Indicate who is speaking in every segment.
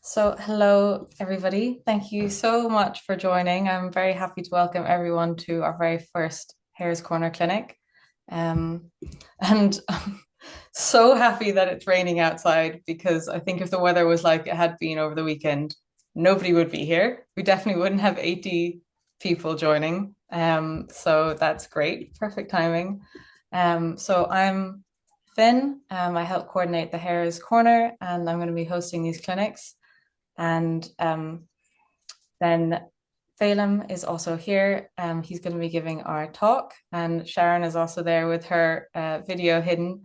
Speaker 1: So, hello, everybody. Thank you so much for joining. I'm very happy to welcome everyone to our very first Hare's Corner clinic. Um, and I'm so happy that it's raining outside because I think if the weather was like it had been over the weekend, nobody would be here. We definitely wouldn't have 80 people joining. So that's great. Perfect timing. So I'm Finn. I help coordinate the Hare's Corner, and I'm going to be hosting these clinics. And then Phelim is also here. He's going to be giving our talk, and Sharon is also there with her video hidden.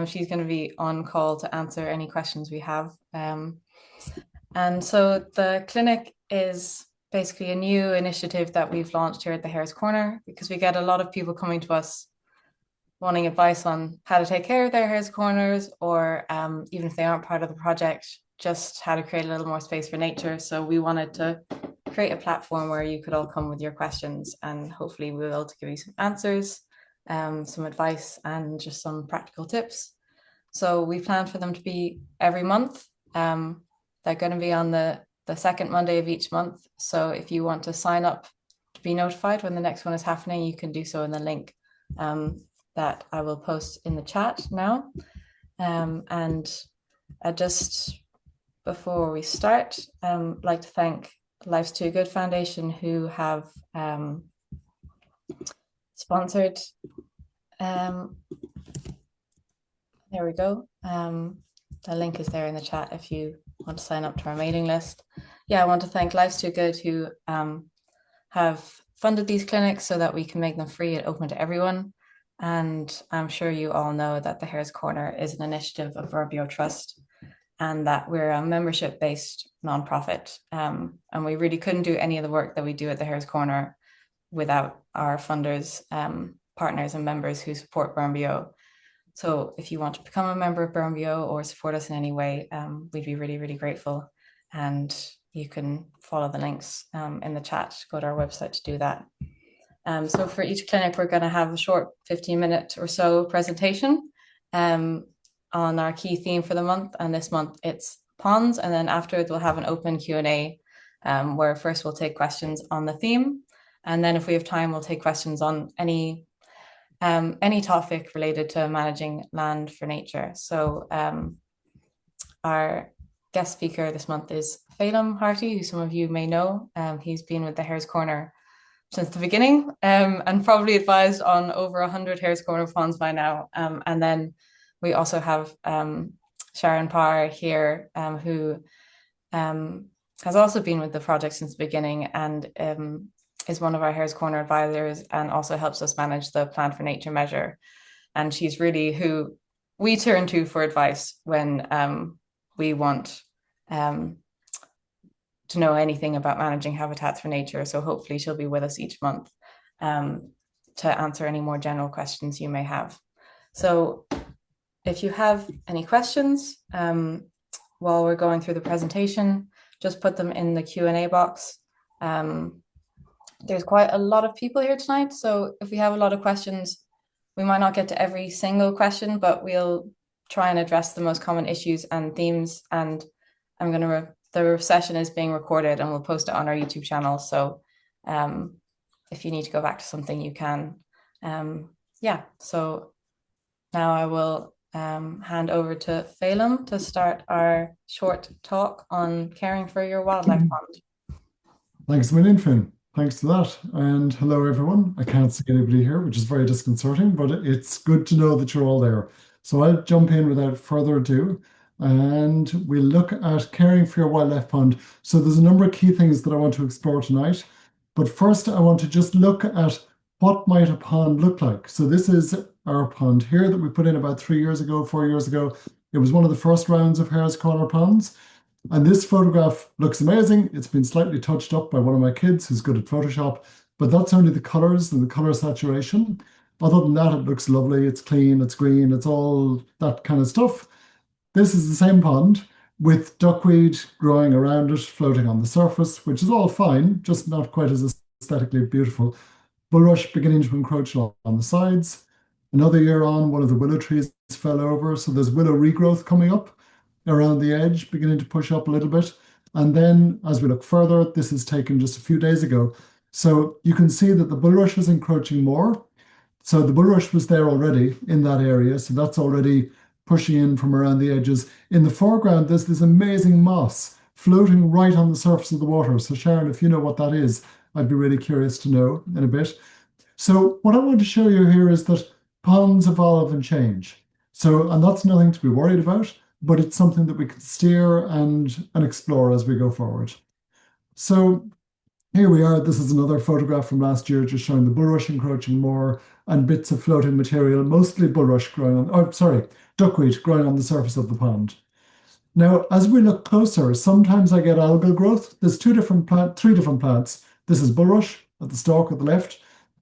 Speaker 1: She's going to be on call to answer any questions we have. And so the clinic is basically a new initiative that we've launched here at the Hare's Corner because we get a lot of people coming to us wanting advice on how to take care of their Hare's Corners, or even if they aren't part of the project, just how to create a little more space for nature. So we wanted to create a platform where you could all come with your questions, and hopefully we'll be able to give you some answers, some advice, and just some practical tips. So we plan for them to be every month. They're going to be on the second Monday of each month. So if you want to sign up to be notified when the next one is happening, you can do so in the link that I will post in the chat now. And just before we start, I'd like to thank Life's Too Good Foundation, who have sponsored. There we go. The link is there in the chat if you want to sign up to our mailing list. Yeah, I want to thank Life's Too Good, who have funded these clinics so that we can make them free and open to everyone. And I'm sure you all know that the Hare's Corner is an initiative of Verbio Trust, and that we're a membership-based nonprofit. And we really couldn't do any of the work that we do at the Hare's Corner without our funders, partners, and members who support Verbio. So if you want to become a member of Verbio or support us in any way, we'd be really, really grateful. And you can follow the links in the chat. Go to our website to do that. So for each clinic, we're going to have a short 15-minute or so presentation on our key theme for the month. And this month it's ponds. And then afterwards, we'll have an open Q&A where first we'll take questions on the theme. And then if we have time, we'll take questions on any topic related to managing land for nature. So our guest speaker this month is Phelim Harty, who some of you may know. He's been with the Hare's Corner since the beginning, and probably advised on over 100 Hare's Corner ponds by now. And then we also have Sharon Parr here, who has also been with the project since the beginning, and is one of our Hare's Corner advisors, and also helps us manage the Plan for Nature measure. And she's really who we turn to for advice when we want to know anything about managing habitats for nature. So hopefully she'll be with us each month to answer any more general questions you may have. So if you have any questions while we're going through the presentation, just put them in the Q&A box. There's quite a lot of people here tonight, so if we have a lot of questions, we might not get to every single question, but we'll try and address the most common issues and themes. And the session is being recorded and we'll post it on our YouTube channel. So if you need to go back to something, you can. Yeah, so now I will hand over to Phelim to start our short talk on caring for your wildlife pond.
Speaker 2: Thanks a million, Finn. Thanks to that. And hello, everyone. I can't see anybody here, which is very disconcerting, but it's good to know that you're all there. So I'll jump in without further ado, and we'll look at caring for your wildlife pond. So there's a number of key things that I want to explore tonight. But first, I want to just look at what might a pond look like. So this is our pond here that we put in about 3 years ago, 4 years ago. It was one of the first rounds of Hare's Corner ponds. And this photograph looks amazing. It's been slightly touched up by one of my kids who's good at Photoshop, but that's only the colors and the color saturation. Other than that, it looks lovely. It's clean, it's green, it's all that kind of stuff. This is the same pond with duckweed growing around it, floating on the surface, which is all fine, just not quite as aesthetically beautiful. Bulrush beginning to encroach on the sides. Another year on, one of the willow trees fell over, so there's willow regrowth coming up. around the edge, beginning to push up a little bit. And then as we look further, this is taken just a few days ago. So you can see that the bulrush is encroaching more. So the bulrush was there already in that area. So that's already pushing in from around the edges. In the foreground, there's this amazing moss floating right on the surface of the water. So Sharon, if you know what that is, I'd be really curious to know in a bit. So what I want to show you here is that ponds evolve and change. So, and that's nothing to be worried about, but it's something that we can steer and explore as we go forward. So here we are. This is another photograph from last year, just showing the bulrush encroaching more and bits of floating material, mostly bulrush growing on, oh, sorry, duckweed growing on the surface of the pond. Now, as we look closer, sometimes I get algal growth. There's three different plants. This is bulrush at the stalk at the left.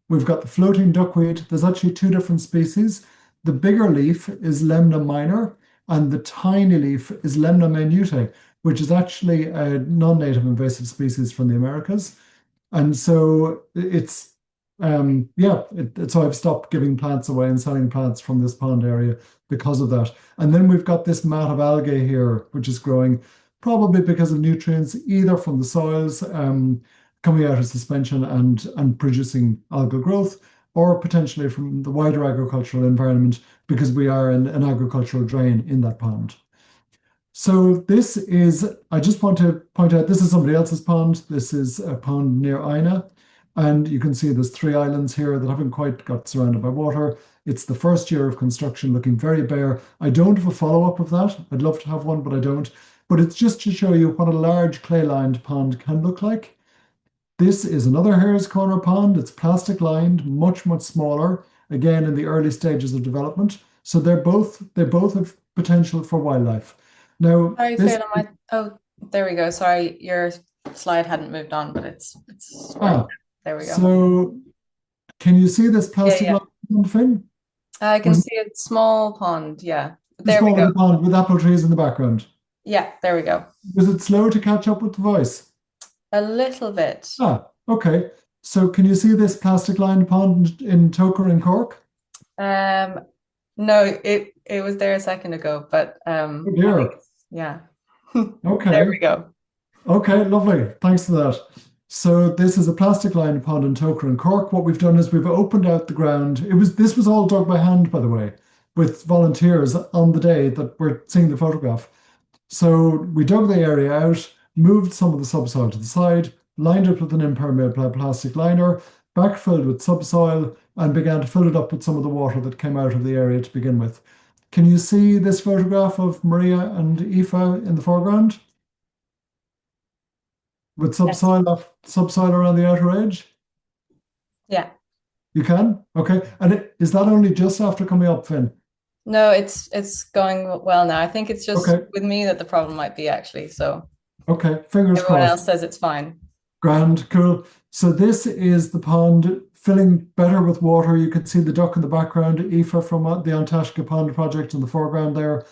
Speaker 2: We've got the floating duckweed. There's actually two different species. The bigger leaf is Lemna minor, and the tiny leaf is Lemna minute, which is actually a non-native invasive species from the Americas. And so so I've stopped giving plants away and selling plants from this pond area because of that. And then we've got this mat of algae here, which is growing probably because of nutrients, either from the soils coming out of suspension and producing algal growth, or potentially from the wider agricultural environment because we are in an agricultural drain in that pond. So this is, I just want to point out, this is somebody else's pond. This is a pond near Ina. And you can see there's three islands here that haven't quite got surrounded by water. It's the first year of construction, looking very bare. I don't have a follow-up of that. I'd love to have one, but I don't. But it's just to show you what a large clay-lined pond can look like. This is another Hare's Corner pond. It's plastic lined, much, much smaller, again in the early stages of development. So they both have potential for wildlife. Now,
Speaker 1: Sorry, Phelan, oh, there we go. Sorry, your slide hadn't moved on, but it's
Speaker 2: ah,
Speaker 1: there we go.
Speaker 2: so can you see this plastic lined thing?
Speaker 1: I can see a small pond. Yeah,
Speaker 2: This
Speaker 1: there we
Speaker 2: small
Speaker 1: go.
Speaker 2: little pond with apple trees in the background.
Speaker 1: Yeah, there we go.
Speaker 2: Was it slow to catch up with the voice?
Speaker 1: A little bit.
Speaker 2: Ah, okay. So can you see this plastic lined pond in Toker and Cork?
Speaker 1: No, it was there a second ago, but
Speaker 2: Oh dear.
Speaker 1: yeah.
Speaker 2: Okay.
Speaker 1: There we go.
Speaker 2: Okay, lovely. Thanks for that. So this is a plastic lined pond in Toker and Cork. What we've done is we've opened out the ground. This was all dug by hand, by the way, with volunteers on the day that we're seeing the photograph. So we dug the area out, moved some of the subsoil to the side, lined it with an impermeable plastic liner, backfilled with subsoil, and began to fill it up with some of the water that came out of the area to begin with. Can you see this photograph of Maria and Aoife in the foreground? With subsoil around the outer edge?
Speaker 1: Yeah.
Speaker 2: You can? Okay. And is that only just after coming up, Finn?
Speaker 1: No, it's going well now. I think it's just
Speaker 2: Okay.
Speaker 1: with me that the problem might be actually. So
Speaker 2: Okay. Fingers
Speaker 1: everyone
Speaker 2: crossed.
Speaker 1: else says it's fine.
Speaker 2: Grand, cool. So this is the pond filling better with water. You can see the duck in the background, Aoife from the Antashka Pond project in the foreground there.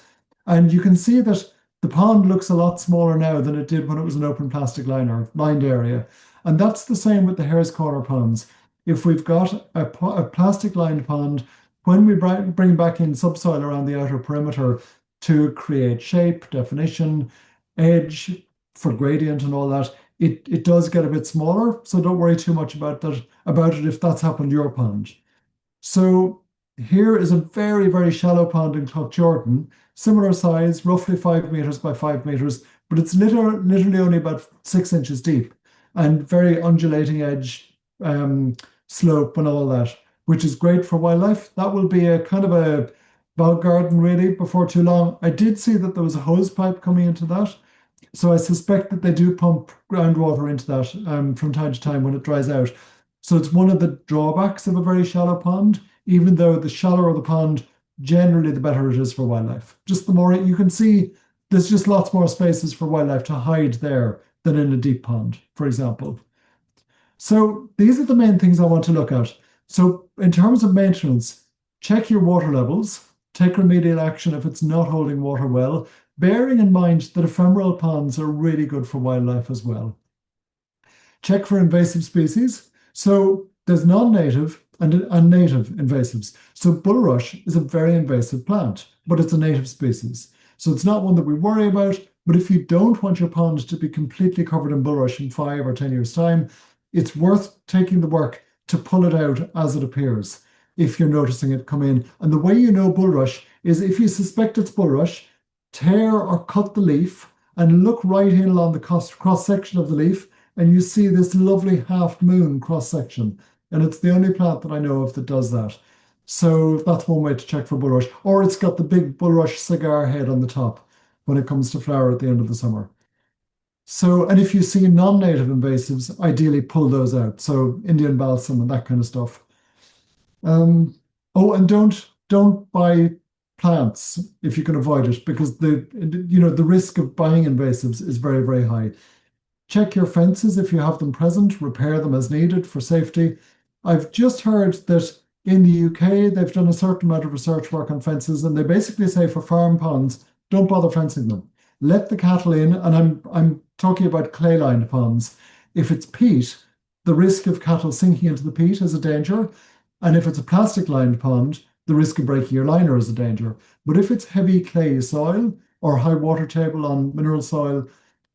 Speaker 2: And you can see that the pond looks a lot smaller now than it did when it was an open plastic lined area. And that's the same with the Hare's Corner ponds. If we've got a plastic lined pond, when we bring back in subsoil around the outer perimeter to create shape, definition, edge for gradient and all that, it does get a bit smaller. So don't worry too much about it if that's happened to your pond. So here is a very, very shallow pond in Cloughjordan, similar size, roughly 5 meters by 5 meters, but it's literally only about 6 inches deep and very undulating edge, slope and all that, which is great for wildlife. That will be a kind of a bog garden really before too long. I did see that there was a hose pipe coming into that. So I suspect that they do pump groundwater into that from time to time when it dries out. So it's one of the drawbacks of a very shallow pond, even though the shallower the pond, generally the better it is for wildlife. Just the more you can see, there's just lots more spaces for wildlife to hide there than in a deep pond, for example. So these are the main things I want to look at. So in terms of maintenance, check your water levels, take remedial action if it's not holding water well, bearing in mind that ephemeral ponds are really good for wildlife as well. Check for invasive species. So there's non-native and native invasives. So bulrush is a very invasive plant, but it's a native species. So it's not one that we worry about. But if you don't want your pond to be completely covered in bulrush in 5 or 10 years' time, it's worth taking the work to pull it out as it appears if you're noticing it come in. And the way you know bulrush is if you suspect it's bulrush, tear or cut the leaf and look right in along the cross section of the leaf, and you see this lovely half moon cross section. And it's the only plant that I know of that does that. So that's one way to check for bulrush. Or it's got the big bulrush cigar head on the top when it comes to flower at the end of the summer. So, and if you see non-native invasives, ideally pull those out. So Indian balsam and that kind of stuff. Um, oh, and don't buy plants if you can avoid it, because the risk of buying invasives is very, very high. Check your fences if you have them present, repair them as needed for safety. I've just heard that in the UK, they've done a certain amount of research work on fences, and they basically say for farm ponds, don't bother fencing them. Let the cattle in, and I'm talking about clay-lined ponds. If it's peat, the risk of cattle sinking into the peat is a danger. And if it's a plastic-lined pond, the risk of breaking your liner is a danger. But if it's heavy clay soil or high water table on mineral soil,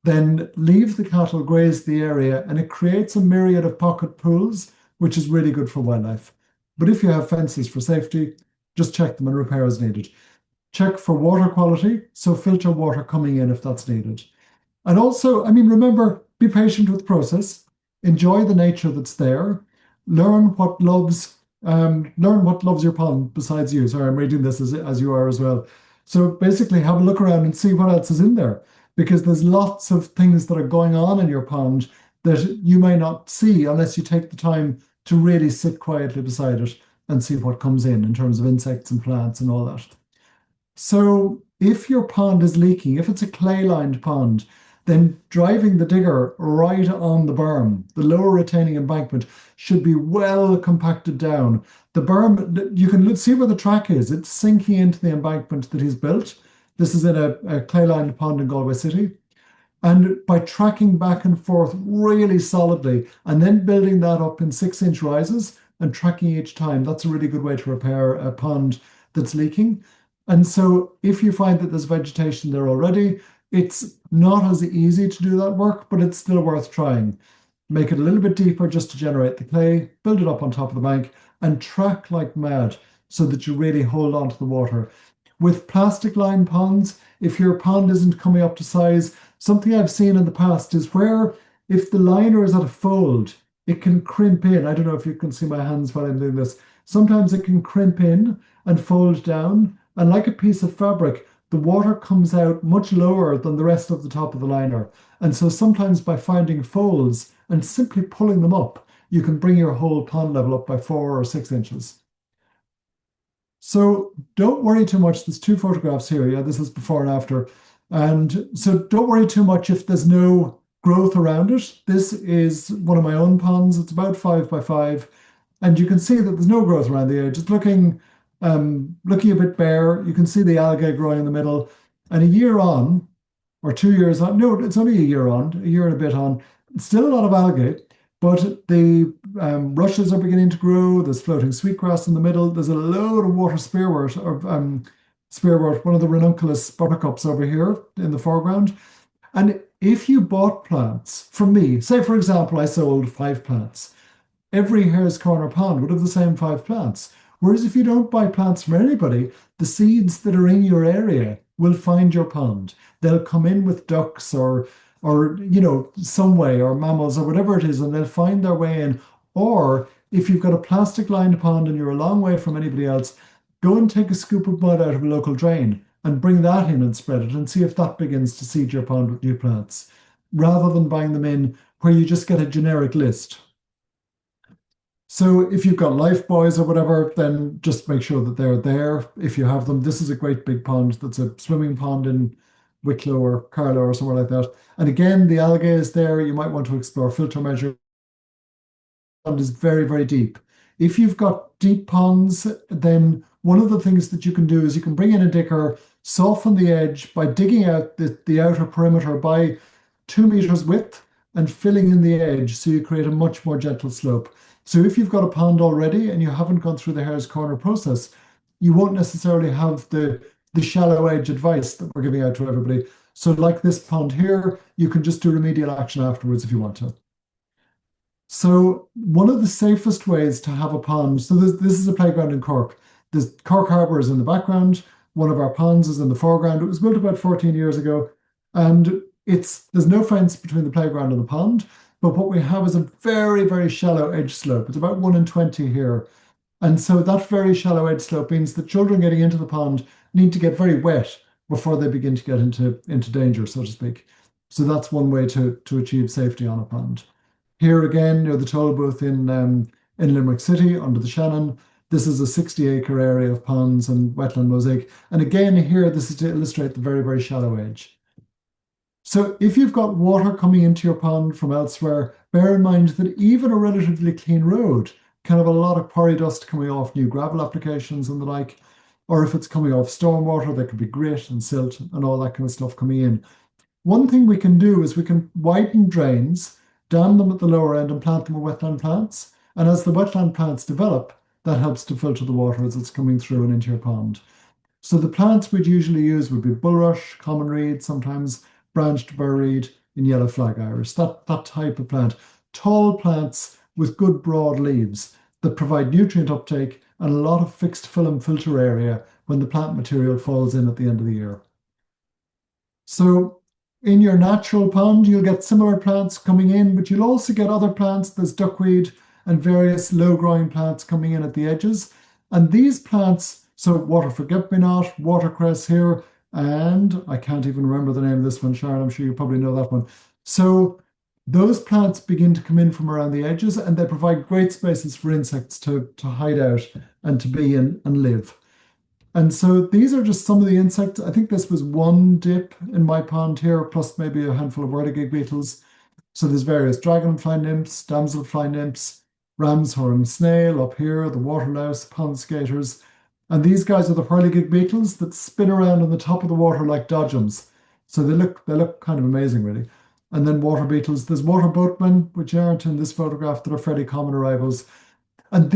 Speaker 2: then leave the cattle graze the area, and it creates a myriad of pocket pools, which is really good for wildlife. But if you have fences for safety, just check them and repair as needed. Check for water quality, so filter water coming in if that's needed. And also, I mean, remember, be patient with the process, enjoy the nature that's there, learn what loves your pond besides you. Sorry, I'm reading this as you are as well. So basically, have a look around and see what else is in there, because there's lots of things that are going on in your pond that you may not see unless you take the time to really sit quietly beside it and see what comes in terms of insects and plants and all that. So if your pond is leaking, if it's a clay-lined pond, then driving the digger right on the berm, the lower retaining embankment, should be well compacted down. The berm, you can see where the track is. It's sinking into the embankment that he's built. This is in a clay-lined pond in Galway City. And by tracking back and forth really solidly and then building that up in 6-inch rises and tracking each time, that's a really good way to repair a pond that's leaking. And so if you find that there's vegetation there already, it's not as easy to do that work, but it's still worth trying. Make it a little bit deeper just to generate the clay, build it up on top of the bank, and track like mad so that you really hold on to the water. With plastic lined ponds, if your pond isn't coming up to size, something I've seen in the past is where if the liner is at a fold, it can crimp in. I don't know if you can see my hands while I'm doing this. Sometimes it can crimp in and fold down, and like a piece of fabric, the water comes out much lower than the rest of the top of the liner. And so sometimes by finding folds and simply pulling them up, you can bring your whole pond level up by 4 or 6 inches. So don't worry too much. There's two photographs here. Yeah, this is before and after. And so don't worry too much if there's no growth around it. This is one of my own ponds. It's about 5 by 5. And you can see that there's no growth around the edge. It's looking a bit bare. You can see the algae growing in the middle. And a year on, or 2 years on, no, it's only a year on, a year and a bit on, still a lot of algae, but the rushes are beginning to grow. There's floating sweetgrass in the middle. There's a load of water spearwort, spearwort, one of the ranunculus buttercups over here in the foreground. And if you bought plants from me, say for example, I sold 5 plants, every Hare's Corner pond would have the same 5 plants. Whereas if you don't buy plants from anybody, the seeds that are in your area will find your pond. They'll come in with ducks or some way, or mammals or whatever it is, and they'll find their way in. Or if you've got a plastic lined pond and you're a long way from anybody else, go and take a scoop of mud out of a local drain and bring that in and spread it and see if that begins to seed your pond with new plants, rather than buying them in where you just get a generic list. So if you've got life buoys or whatever, then just make sure that they're there if you have them. This is a great big pond that's a swimming pond in Wicklow or Carlow or somewhere like that. And again, the algae is there. You might want to explore filter measure. Pond is very, very deep. If you've got deep ponds, then one of the things that you can do is you can bring in a digger, soften the edge by digging out the outer perimeter by 2 meters width and filling in the edge so you create a much more gentle slope. So if you've got a pond already and you haven't gone through the Hare's Corner process, you won't necessarily have the the shallow edge advice that we're giving out to everybody. So like this pond here, you can just do remedial action afterwards if you want to. So one of the safest ways to have a pond, so this is a playground in Cork. The Cork Harbour is in the background. One of our ponds is in the foreground. It was built about 14 years ago, and there's no fence between the playground and the pond. But what we have is a very, very shallow edge slope. It's about 1 in 20 here. And so that very shallow edge slope means that children getting into the pond need to get very wet before they begin to get into danger, so to speak. So that's one way to achieve safety on a pond. Here again, near the toll booth in Limerick City, under the Shannon, this is a 60-acre area of ponds and wetland mosaic. And again, here, this is to illustrate the very, very shallow edge. So if you've got water coming into your pond from elsewhere, bear in mind that even a relatively clean road can have a lot of quarry dust coming off new gravel applications and the like. Or if it's coming off stormwater, there could be grit and silt and all that kind of stuff coming in. One thing we can do is we can widen drains, dam them at the lower end and plant them with wetland plants. And as the wetland plants develop, that helps to filter the water as it's coming through and into your pond. So the plants we'd usually use would be bulrush, common reed, sometimes branched burr reed, and yellow flag iris, that type of plant. Tall plants with good broad leaves that provide nutrient uptake and a lot of fixed film filter area when the plant material falls in at the end of the year. So in your natural pond, you'll get similar plants coming in, but you'll also get other plants. There's duckweed and various low-growing plants coming in at the edges. And these plants, so water forget-me-not, watercress here, and I can't even remember the name of this one, Sharon, I'm sure you probably know that one. So those plants begin to come in from around the edges and they provide great spaces for insects to hide out and to be in and live. And so these are just some of the insects. I think this was one dip in my pond here, plus maybe a handful of whirligig beetles. So there's various dragonfly nymphs, damselfly nymphs, ram's horn snail up here, the water louse, pond skaters. And these guys are the whirligig beetles that spin around on the top of the water like dodgems. So they look kind of amazing, really. And then water beetles. There's water boatmen, which aren't in this photograph, that are fairly common arrivals. And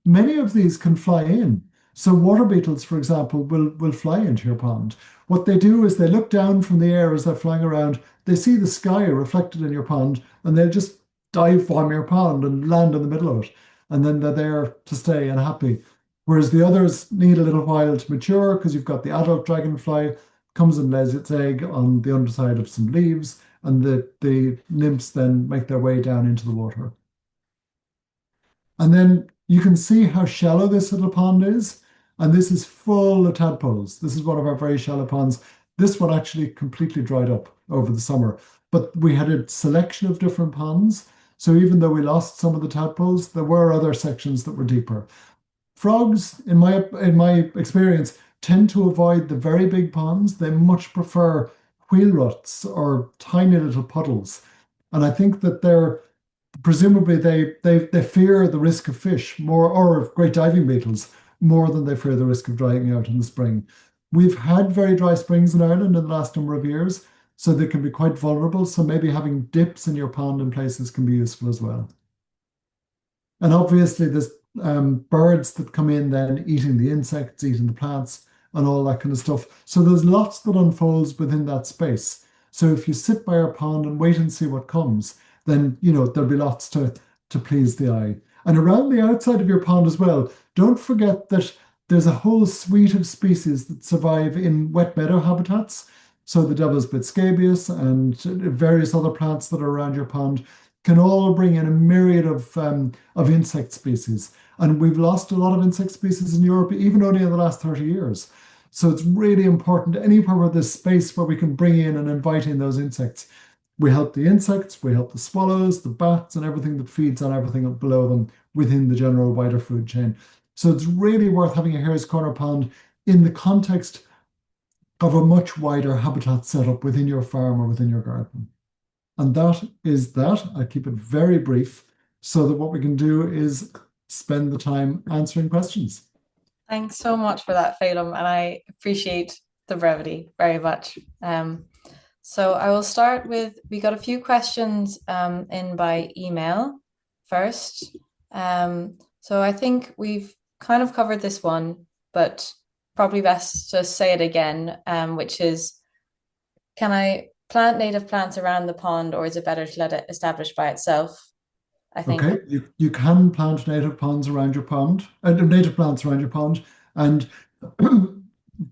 Speaker 2: many of these can fly in. So water beetles, for example, will fly into your pond. What they do is they look down from the air as they're flying around. They see the sky reflected in your pond, and they'll just dive bomb your pond and land in the middle of it. And then they're there to stay and happy. Whereas the others need a little while to mature because you've got the adult dragonfly comes and lays its egg on the underside of some leaves, and the nymphs then make their way down into the water. And then you can see how shallow this little pond is. And this is full of tadpoles. This is one of our very shallow ponds. This one actually completely dried up over the summer. But we had a selection of different ponds. So even though we lost some of the tadpoles, there were other sections that were deeper. Frogs, in my experience, tend to avoid the very big ponds. They much prefer wheel ruts or tiny little puddles. And I think that they're presumably they fear the risk of fish more or great diving beetles more than they fear the risk of drying out in the spring. We've had very dry springs in Ireland in the last number of years, so they can be quite vulnerable. So maybe having dips in your pond in places can be useful as well. And obviously, there's birds that come in then eating the insects, eating the plants, and all that kind of stuff. So there's lots that unfolds within that space. So if you sit by your pond and wait and see what comes, then there'll be lots to please the eye. And around the outside of your pond as well, don't forget that there's a whole suite of species that survive in wet meadow habitats. So the devil's bit scabious and various other plants that are around your pond can all bring in a myriad of insect species. And we've lost a lot of insect species in Europe, even only in the last 30 years. So it's really important, anywhere where there's space where we can bring in and invite in those insects. We help the insects, we help the swallows, the bats, and everything that feeds on everything below them within the general wider food chain. So it's really worth having a Hare's Corner pond in the context of a much wider habitat setup within your farm or within your garden. And that is that. I keep it very brief so that what we can do is spend the time answering questions.
Speaker 1: Thanks so much for that, Phelan, and I appreciate the brevity very much. So I will start with, we got a few questions in by email first. So I think we've kind of covered this one, but probably best to say it again, which is, can I plant native plants around the pond, or is it better to let it establish by itself? I think.
Speaker 2: Okay, you can plant native ponds around your pond, native plants around your pond, and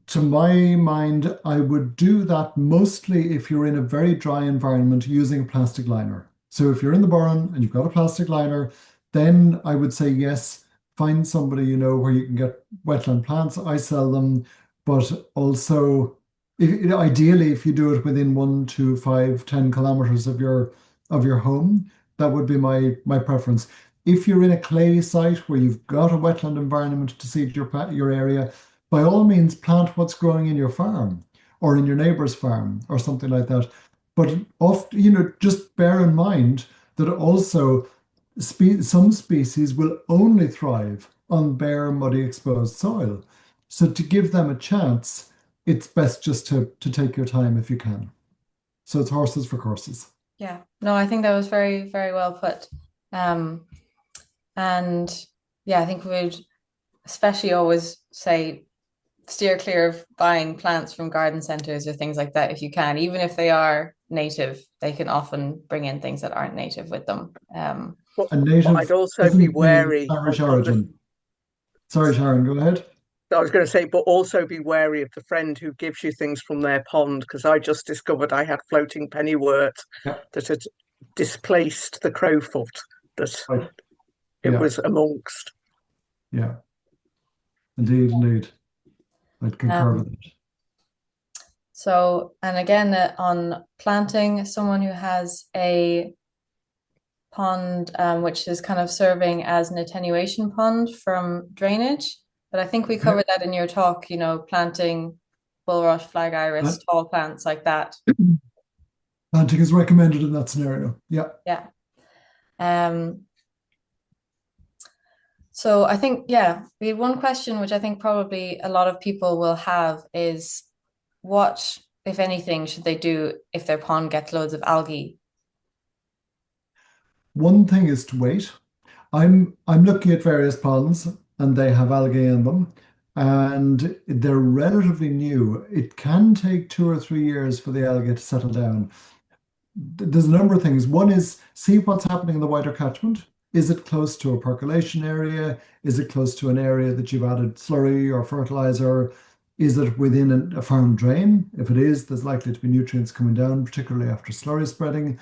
Speaker 2: to my mind, I would do that mostly if you're in a very dry environment using a plastic liner. So if you're in the barn and you've got a plastic liner, then I would say yes, find somebody you know where you can get wetland plants. I sell them, but also ideally if you do it within 1 to 5, 10 kilometers of your home, that would be my preference. If you're in a clay site where you've got a wetland environment to seed your area, by all means plant what's growing in your farm or in your neighbor's farm or something like that. But often, just bear in mind that also some species will only thrive on bare, muddy, exposed soil. So to give them a chance, it's best just to take your time if you can. So it's horses for courses.
Speaker 1: Yeah. No, I think that was very, very well put. Um, and yeah, I think we'd especially always say steer clear of buying plants from garden centers or things like that if you can. Even if they are native, they can often bring in things that aren't native with them.
Speaker 3: But,
Speaker 2: And
Speaker 3: but I'd
Speaker 2: native
Speaker 3: also be
Speaker 2: doesn't mean
Speaker 3: wary
Speaker 2: Irish
Speaker 3: of the.
Speaker 2: origin. Sorry, Sharon, go ahead.
Speaker 3: I was going to say, but also be wary of the friend who gives you things from their pond, because I just discovered I had floating pennywort
Speaker 2: Yeah,
Speaker 3: that had displaced the crowfoot that
Speaker 2: right.
Speaker 3: it
Speaker 2: Yeah,
Speaker 3: was amongst.
Speaker 2: yeah, indeed, indeed. I'd concur with
Speaker 1: um,
Speaker 2: that.
Speaker 1: so, and again, on planting, someone who has a pond, which is kind of serving as an attenuation pond from drainage. But I think we
Speaker 2: Okay.
Speaker 1: covered that in your talk, planting bulrush, flag iris,
Speaker 2: Uh,
Speaker 1: tall plants like that.
Speaker 2: Planting is recommended in that scenario. Yeah.
Speaker 1: Yeah. Um, so I think, yeah, we had one question which I think probably a lot of people will have is what, if anything, should they do if their pond gets loads of algae?
Speaker 2: One thing is to wait. I'm looking at various ponds and they have algae in them and they're relatively new. It can take 2 or 3 years for the algae to settle down. There's a number of things. One is see what's happening in the wider catchment. Is it close to a percolation area? Is it close to an area that you've added slurry or fertilizer? Is it within a farm drain? If it is, there's likely to be nutrients coming down, particularly after slurry spreading.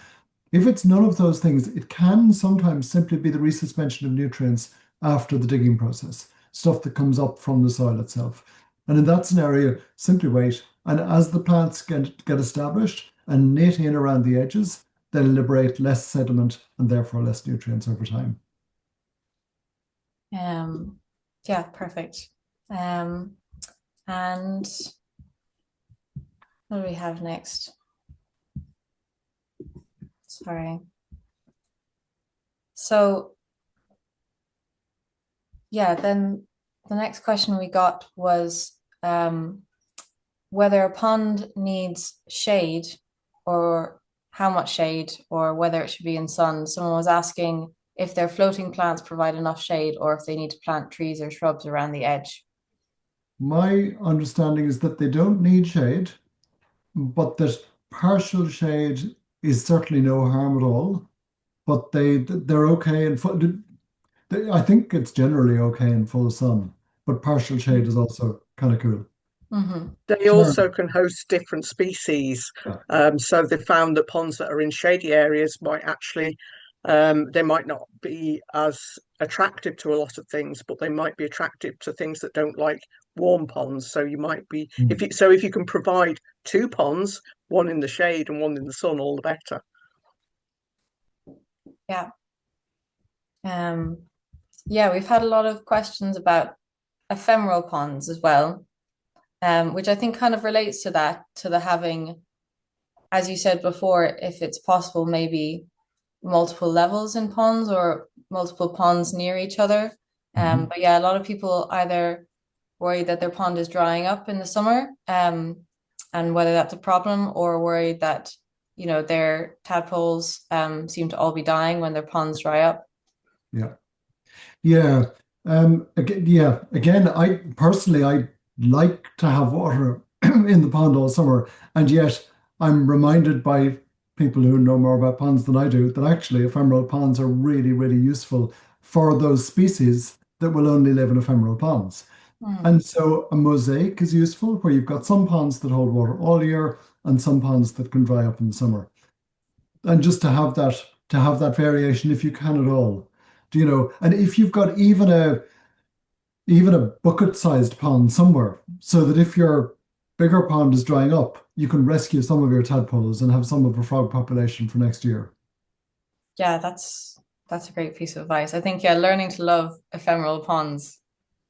Speaker 2: If it's none of those things, it can sometimes simply be the resuspension of nutrients after the digging process, stuff that comes up from the soil itself. And in that scenario, simply wait. And as the plants get established and knit in around the edges, they'll liberate less sediment and therefore less nutrients over time.
Speaker 1: Um, yeah, perfect. Um, and what do we have next? Sorry. So yeah, then the next question we got was whether a pond needs shade or how much shade or whether it should be in sun. Someone was asking if their floating plants provide enough shade or if they need to plant trees or shrubs around the edge.
Speaker 2: My understanding is that they don't need shade, but that partial shade is certainly no harm at all. But they're okay in full. I think it's generally okay in full sun, but partial shade is also kind of cool.
Speaker 1: Mm-hmm.
Speaker 3: They also
Speaker 2: Sharon,
Speaker 3: can host different species.
Speaker 2: yeah.
Speaker 3: So they found that ponds that are in shady areas might actually, they might not be as attractive to a lot of things, but they might be attractive to things that don't like warm ponds. So you might be,
Speaker 2: Mm.
Speaker 3: if you can provide two ponds, one in the shade and one in the sun, all the better.
Speaker 1: Yeah. Um, yeah, we've had a lot of questions about ephemeral ponds as well, which I think kind of relates to that, to the having, as you said before, if it's possible, maybe multiple levels in ponds or multiple ponds near each other.
Speaker 2: Mhm.
Speaker 1: But yeah, a lot of people either worry that their pond is drying up in the summer, and whether that's a problem, or worried that, their tadpoles seem to all be dying when their ponds dry up.
Speaker 2: Yeah. Yeah. Again, I personally, I like to have water in the pond all summer. And yet I'm reminded by people who know more about ponds than I do that actually ephemeral ponds are really, really useful for those species that will only live in ephemeral ponds.
Speaker 1: Mm.
Speaker 2: And so a mosaic is useful where you've got some ponds that hold water all year and some ponds that can dry up in the summer. And just to have that variation if you can at all. Do you know? And if you've got even a bucket-sized pond somewhere, so that if your bigger pond is drying up, you can rescue some of your tadpoles and have some of a frog population for next year.
Speaker 1: Yeah, that's a great piece of advice. I think yeah, learning to love ephemeral ponds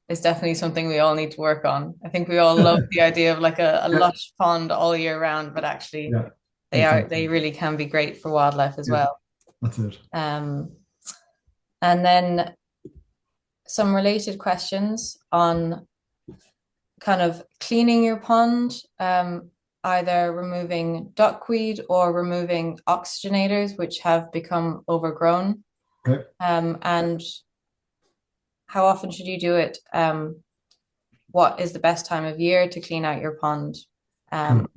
Speaker 1: is definitely something we all need to work on. I think we all love the idea of like a
Speaker 2: Yeah,
Speaker 1: lush pond all year round, but actually
Speaker 2: yeah, exactly.
Speaker 1: they really can be great for wildlife as
Speaker 2: Yeah,
Speaker 1: well.
Speaker 2: that's it.
Speaker 1: Um, and then some related questions on kind of cleaning your pond, either removing duckweed or removing oxygenators, which have become overgrown.
Speaker 2: Okay.
Speaker 1: And how often should you do it? What is the best time of year to clean out your pond?
Speaker 2: Cool.
Speaker 1: Um,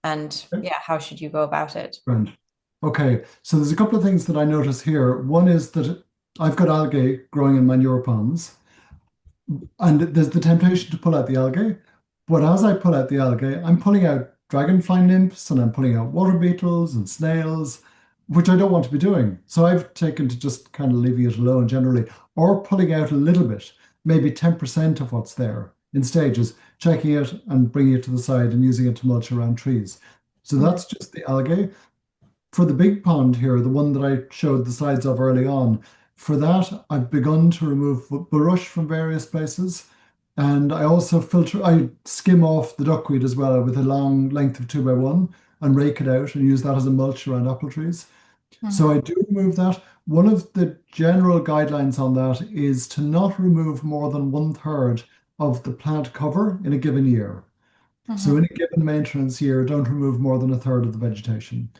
Speaker 1: and
Speaker 2: Okay.
Speaker 1: yeah, how should you go about it?
Speaker 2: Grand. Okay, so there's a couple of things that I notice here. One is that I've got algae growing in manure ponds, and there's the temptation to pull out the algae. But as I pull out the algae, I'm pulling out dragonfly nymphs and I'm pulling out water beetles and snails, which I don't want to be doing. So I've taken to just kind of leaving it alone generally, or pulling out a little bit, maybe 10% of what's there in stages, checking it and bringing it to the side and using it to mulch around trees. So
Speaker 1: Mhm,
Speaker 2: that's just the algae. For the big pond here, the one that I showed the sides of early on, for that, I've begun to remove brush from various places. And I also I skim off the duckweed as well with a long length of 2x1 and rake it out and use that as a mulch around apple trees. So
Speaker 1: mhm,
Speaker 2: I do remove that. One of the general guidelines on that is to not remove more than 1/3 of the plant cover in a given year. So
Speaker 1: mhm,
Speaker 2: in a given maintenance year, don't remove more than 1/3 of the vegetation.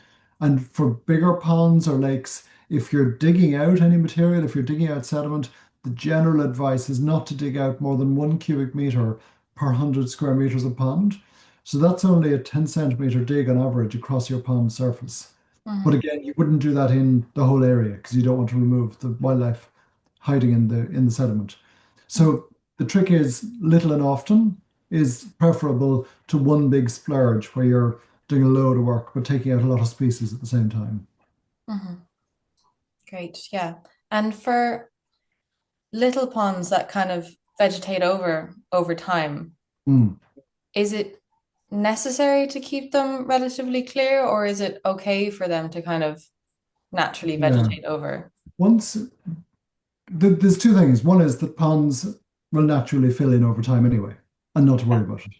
Speaker 2: And for bigger ponds or lakes, if you're digging out any material, if you're digging out sediment, the general advice is not to dig out more than 1 cubic meter per 100 square meters of pond. So that's only a 10 centimeter dig on average across your pond surface. But
Speaker 1: mhm,
Speaker 2: again, you wouldn't do that in the whole area because you don't want to remove the wildlife hiding in the sediment.
Speaker 1: mhm.
Speaker 2: So the trick is little and often is preferable to one big splurge where you're doing a load of work but taking out a lot of species at the same time.
Speaker 1: Mhm. Great, yeah. And for little ponds that kind of vegetate over time,
Speaker 2: Mm,
Speaker 1: is it necessary to keep them relatively clear, or is it okay for them to kind of naturally
Speaker 2: yeah.
Speaker 1: vegetate over?
Speaker 2: Once there's two things. One is that ponds will naturally fill in over time anyway, and not to worry
Speaker 1: Yeah.
Speaker 2: about it.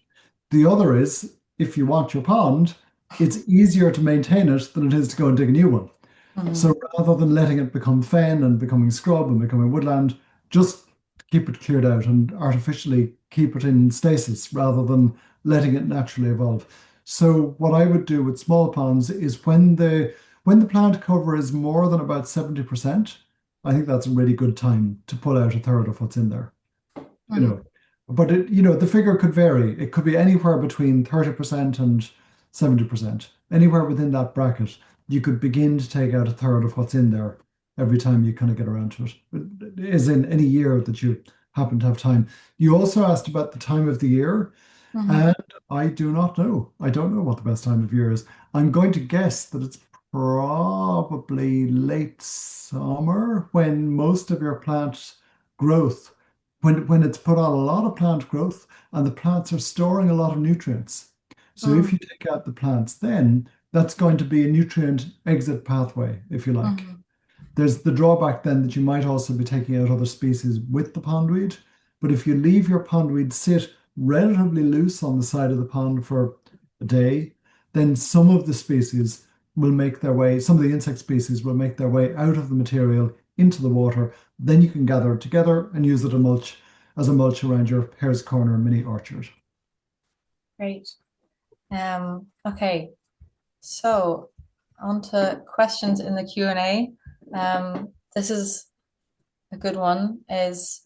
Speaker 2: The other is if you want your pond, it's easier to maintain it than it is to go and dig a new one.
Speaker 1: Mhm,
Speaker 2: So rather than letting it become fen and becoming scrub and becoming woodland, just keep it cleared out and artificially keep it in stasis rather than letting it naturally evolve. So what I would do with small ponds is when the plant cover is more than about 70%, I think that's a really good time to pull out 1/3 of what's in there. You
Speaker 1: mhm,
Speaker 2: know, but the figure could vary. It could be anywhere between 30% and 70%. Anywhere within that bracket, you could begin to take out 1/3 of what's in there every time you kind of get around to it. Is in any year that you happen to have time. You also asked about the time of the year,
Speaker 1: mhm,
Speaker 2: and I do not know. I don't know what the best time of year is. I'm going to guess that it's probably late summer when most of your plant growth, when it's put on a lot of plant growth and the plants are storing a lot of nutrients. So if
Speaker 1: mhm,
Speaker 2: you take out the plants, then that's going to be a nutrient exit pathway, if you like.
Speaker 1: mhm,
Speaker 2: There's the drawback then that you might also be taking out other species with the pondweed. But if you leave your pondweed sit relatively loose on the side of the pond for a day, then some of the species will make their way, some of the insect species will make their way out of the material into the water. Then you can gather it together and use it as a mulch around your Hare's Corner mini orchard.
Speaker 1: great. Okay, so on to questions in the Q&A. This is a good one. Is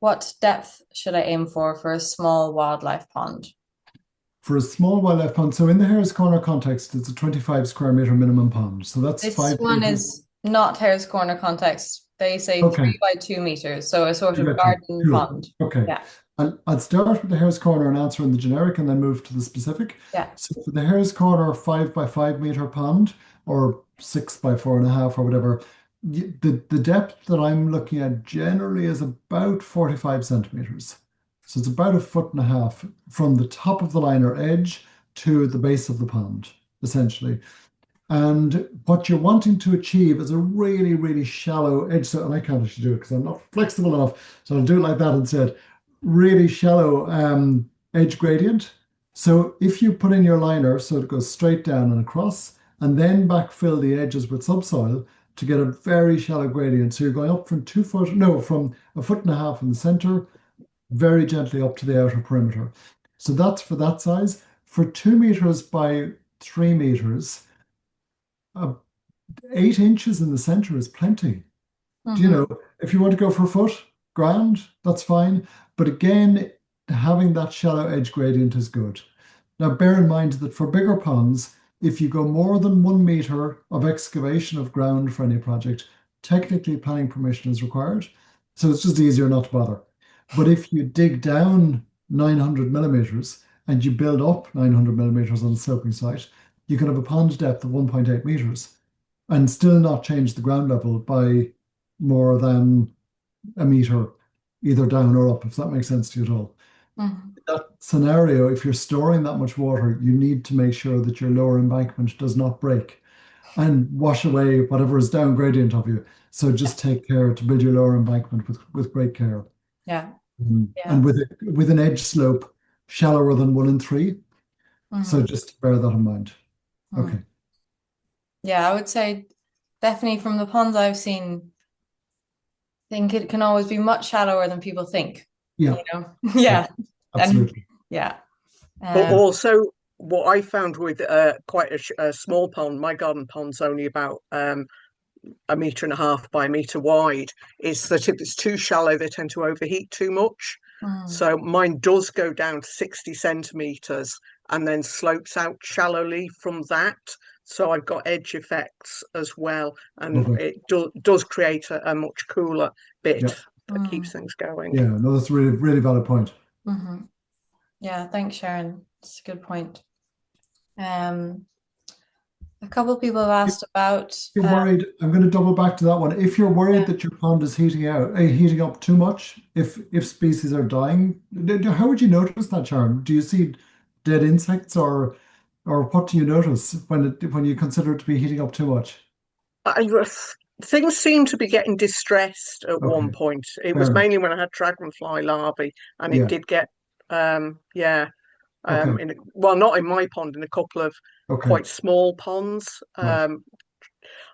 Speaker 1: What depth should I aim for a small wildlife pond?
Speaker 2: For a small wildlife pond, so in the Harris Corner context, it's a 25 square meter minimum pond. So that's
Speaker 1: This
Speaker 2: 5
Speaker 1: one
Speaker 2: meters.
Speaker 1: is not Hare's Corner context. They say
Speaker 2: Okay,
Speaker 1: 3 by 2 meters, so a sort
Speaker 2: you
Speaker 1: of
Speaker 2: got you.
Speaker 1: garden
Speaker 2: Cool.
Speaker 1: pond.
Speaker 2: Okay.
Speaker 1: Yeah,
Speaker 2: And I'd start with the Harris Corner and answer in the generic and then move to the specific.
Speaker 1: yeah.
Speaker 2: So for the Harris Corner 5 by 5 meter pond or 6 by 4.5 or whatever, the depth that I'm looking at generally is about 45 centimeters. So it's about 1.5 foot from the top of the liner edge to the base of the pond, essentially. And what you're wanting to achieve is a really, really shallow edge. So, and I can't actually do it because I'm not flexible enough. So I'll do it like that instead. Really shallow edge gradient. So if you put in your liner, so it goes straight down and across, and then backfill the edges with subsoil to get a very shallow gradient. So you're going up from 2 foot, no, from 1.5 foot in the center, very gently up to the outer perimeter. So that's for that size. For 2 meters by 3 meters, uh, 8 inches in the center is plenty.
Speaker 1: Hmm.
Speaker 2: If you want to go for a foot, grand, that's fine. But again, having that shallow edge gradient is good. Now, bear in mind that for bigger ponds, if you go more than 1 meter of excavation of ground for any project, technically planning permission is required. So it's just easier not to bother. But if you dig down 900 millimeters and you build up 900 millimeters on a sloping site, you can have a pond depth of 1.8 meters and still not change the ground level by more than a meter, either down or up, if that makes sense to you at all.
Speaker 1: Hmm.
Speaker 2: In that scenario, if you're storing that much water, you need to make sure that your lower embankment does not break and wash away whatever is down gradient of you. So just take care to build your lower embankment with great care.
Speaker 1: Yeah,
Speaker 2: And
Speaker 1: yeah.
Speaker 2: with an edge slope shallower than 1 in 3. So
Speaker 1: Hmm.
Speaker 2: just bear that in mind.
Speaker 1: Hmm.
Speaker 2: Okay.
Speaker 1: Yeah, I would say definitely from the ponds I've seen, I think it can always be much shallower than people think,
Speaker 2: Yeah.
Speaker 1: you know?
Speaker 2: Yeah.
Speaker 1: Yeah. And
Speaker 2: Absolutely.
Speaker 1: yeah.
Speaker 3: But
Speaker 1: Um,
Speaker 3: also, what I found with quite a small pond, my garden pond's only about 1.5 meters by a meter wide, is that if it's too shallow, they tend to overheat too much.
Speaker 1: mm,
Speaker 3: So mine does go down to 60 centimeters and then slopes out shallowly from that. So I've got edge effects as well, and
Speaker 2: Lovely.
Speaker 3: it does create a much cooler bit
Speaker 2: Yeah.
Speaker 3: that keeps
Speaker 1: mm,
Speaker 3: things going.
Speaker 2: Yeah. No, that's a really, really valid point.
Speaker 1: hmm. Yeah, thanks, Sharon. It's a good point. Um, a couple of people have asked about
Speaker 2: You're worried, I'm going to double back to that one. If you're worried
Speaker 1: yeah.
Speaker 2: that your pond is heating up too much, if species are dying, how would you notice that, Sharon? Do you see dead insects or what do you notice when you consider it to be heating up too much?
Speaker 3: I, things seem to be getting distressed at one
Speaker 2: Okay,
Speaker 3: point. It
Speaker 2: fair
Speaker 3: was
Speaker 2: enough.
Speaker 3: mainly when I had dragonfly larvae, and it
Speaker 2: Yeah,
Speaker 3: did get yeah,
Speaker 2: okay,
Speaker 3: well, not in my pond, in a couple of
Speaker 2: okay,
Speaker 3: quite small ponds.
Speaker 2: right.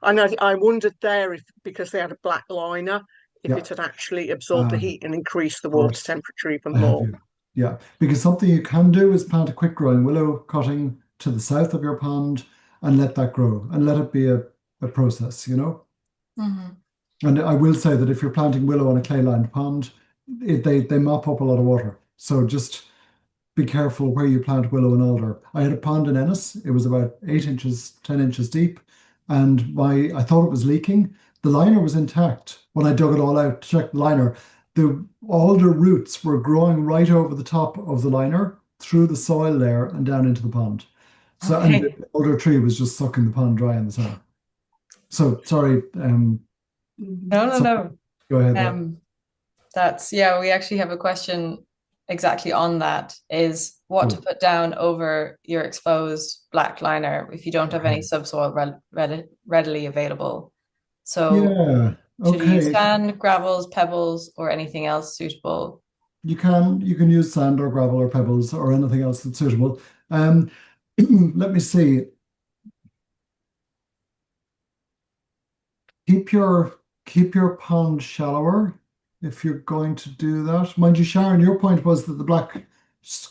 Speaker 3: And I wondered there if, because they had a black liner, if
Speaker 2: Yeah,
Speaker 3: it had actually absorbed the
Speaker 2: of
Speaker 3: heat and increased the water
Speaker 2: course,
Speaker 3: temperature even
Speaker 2: I have
Speaker 3: more.
Speaker 2: you. Yeah, because something you can do is plant a quick growing willow cutting to the south of your pond and let that grow and let it be a process.
Speaker 1: Hmm.
Speaker 2: And I will say that if you're planting willow on a clay-lined pond, they mop up a lot of water. So just be careful where you plant willow and alder. I had a pond in Ennis. It was about 8 inches, 10 inches deep, and I thought it was leaking. The liner was intact. When I dug it all out to check the liner, the alder roots were growing right over the top of the liner, through the soil there and down into the pond. So, and the
Speaker 1: Okay.
Speaker 2: alder tree was just sucking the pond dry in the summer. So sorry,
Speaker 1: No, no,
Speaker 2: so
Speaker 1: no.
Speaker 2: go ahead there.
Speaker 1: Um, that's yeah, we actually have a question exactly on that is what to
Speaker 2: Cool.
Speaker 1: put down over your exposed black liner if you don't have any
Speaker 2: Okay.
Speaker 1: subsoil readily available. So
Speaker 2: Yeah.
Speaker 1: should you use
Speaker 2: Okay.
Speaker 1: sand, gravels, pebbles, or anything else suitable?
Speaker 2: You can use sand or gravel or pebbles or anything else that's suitable. Um, let me see. Keep your keep your pond shallower if you're going to do that. Mind you, Sharon, your point was that the black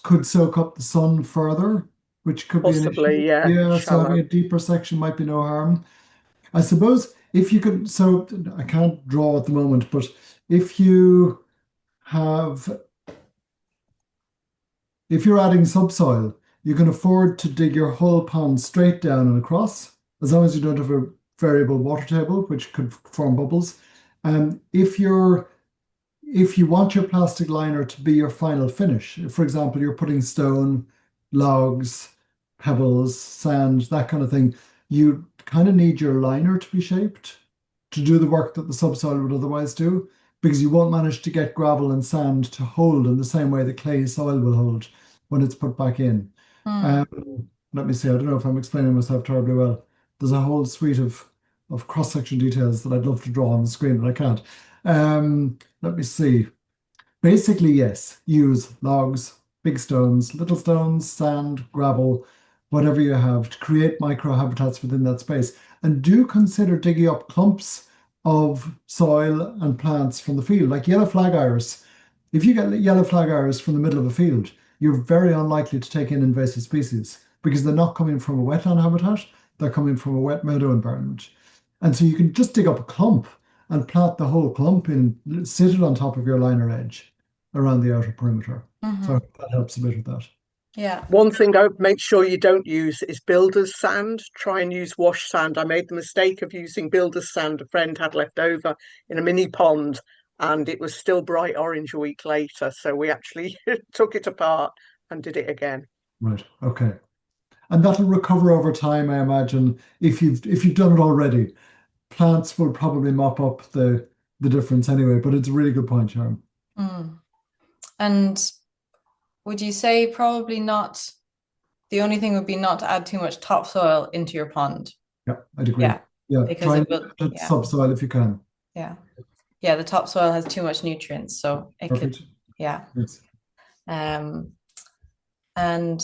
Speaker 2: could soak up the sun further, which could be an issue.
Speaker 3: Possibly, yeah,
Speaker 2: Yeah, so having
Speaker 3: shallow.
Speaker 2: a deeper section might be no harm. I suppose if you could, so I can't draw at the moment, but if you if you're adding subsoil, you can afford to dig your whole pond straight down and across, as long as you don't have a variable water table, which could form bubbles. And if you want your plastic liner to be your final finish, if, for example, you're putting stone, logs, pebbles, sand, that kind of thing, you kind of need your liner to be shaped to do the work that the subsoil would otherwise do, because you won't manage to get gravel and sand to hold in the same way that clay soil will hold when it's put back in.
Speaker 1: Mm.
Speaker 2: Let me see, I don't know if I'm explaining myself terribly well. There's a whole suite of cross-section details that I'd love to draw on the screen, but I can't. Let me see. Basically, yes, use logs, big stones, little stones, sand, gravel, whatever you have to create microhabitats within that space. And do consider digging up clumps of soil and plants from the field, like yellow flag iris. If you get yellow flag iris from the middle of a field, you're very unlikely to take in invasive species because they're not coming from a wetland habitat, they're coming from a wet meadow environment. And so you can just dig up a clump and plant the whole clump in, sit it on top of your liner edge around the outer perimeter. So
Speaker 1: Hmm.
Speaker 2: that helps a bit with that.
Speaker 1: Yeah.
Speaker 3: One thing I would make sure you don't use is builder's sand. Try and use wash sand. I made the mistake of using builder's sand a friend had left over in a mini pond, and it was still bright orange a week later. So we actually took it apart and did it again.
Speaker 2: Right. Okay. And that'll recover over time, I imagine. If you've done it already, plants will probably mop up the difference anyway. But it's a really good point, Sharon.
Speaker 1: Mm. And would you say probably not, the only thing would be not to add too much topsoil into your pond?
Speaker 2: Yeah, I'd agree.
Speaker 1: Yeah,
Speaker 2: Yeah,
Speaker 1: because
Speaker 2: try
Speaker 1: it
Speaker 2: and
Speaker 1: will,
Speaker 2: put
Speaker 1: yeah,
Speaker 2: subsoil if you can.
Speaker 1: yeah. Yeah, the topsoil has too much nutrients, so it could,
Speaker 2: Perfect.
Speaker 1: yeah.
Speaker 2: Yes.
Speaker 1: Um, and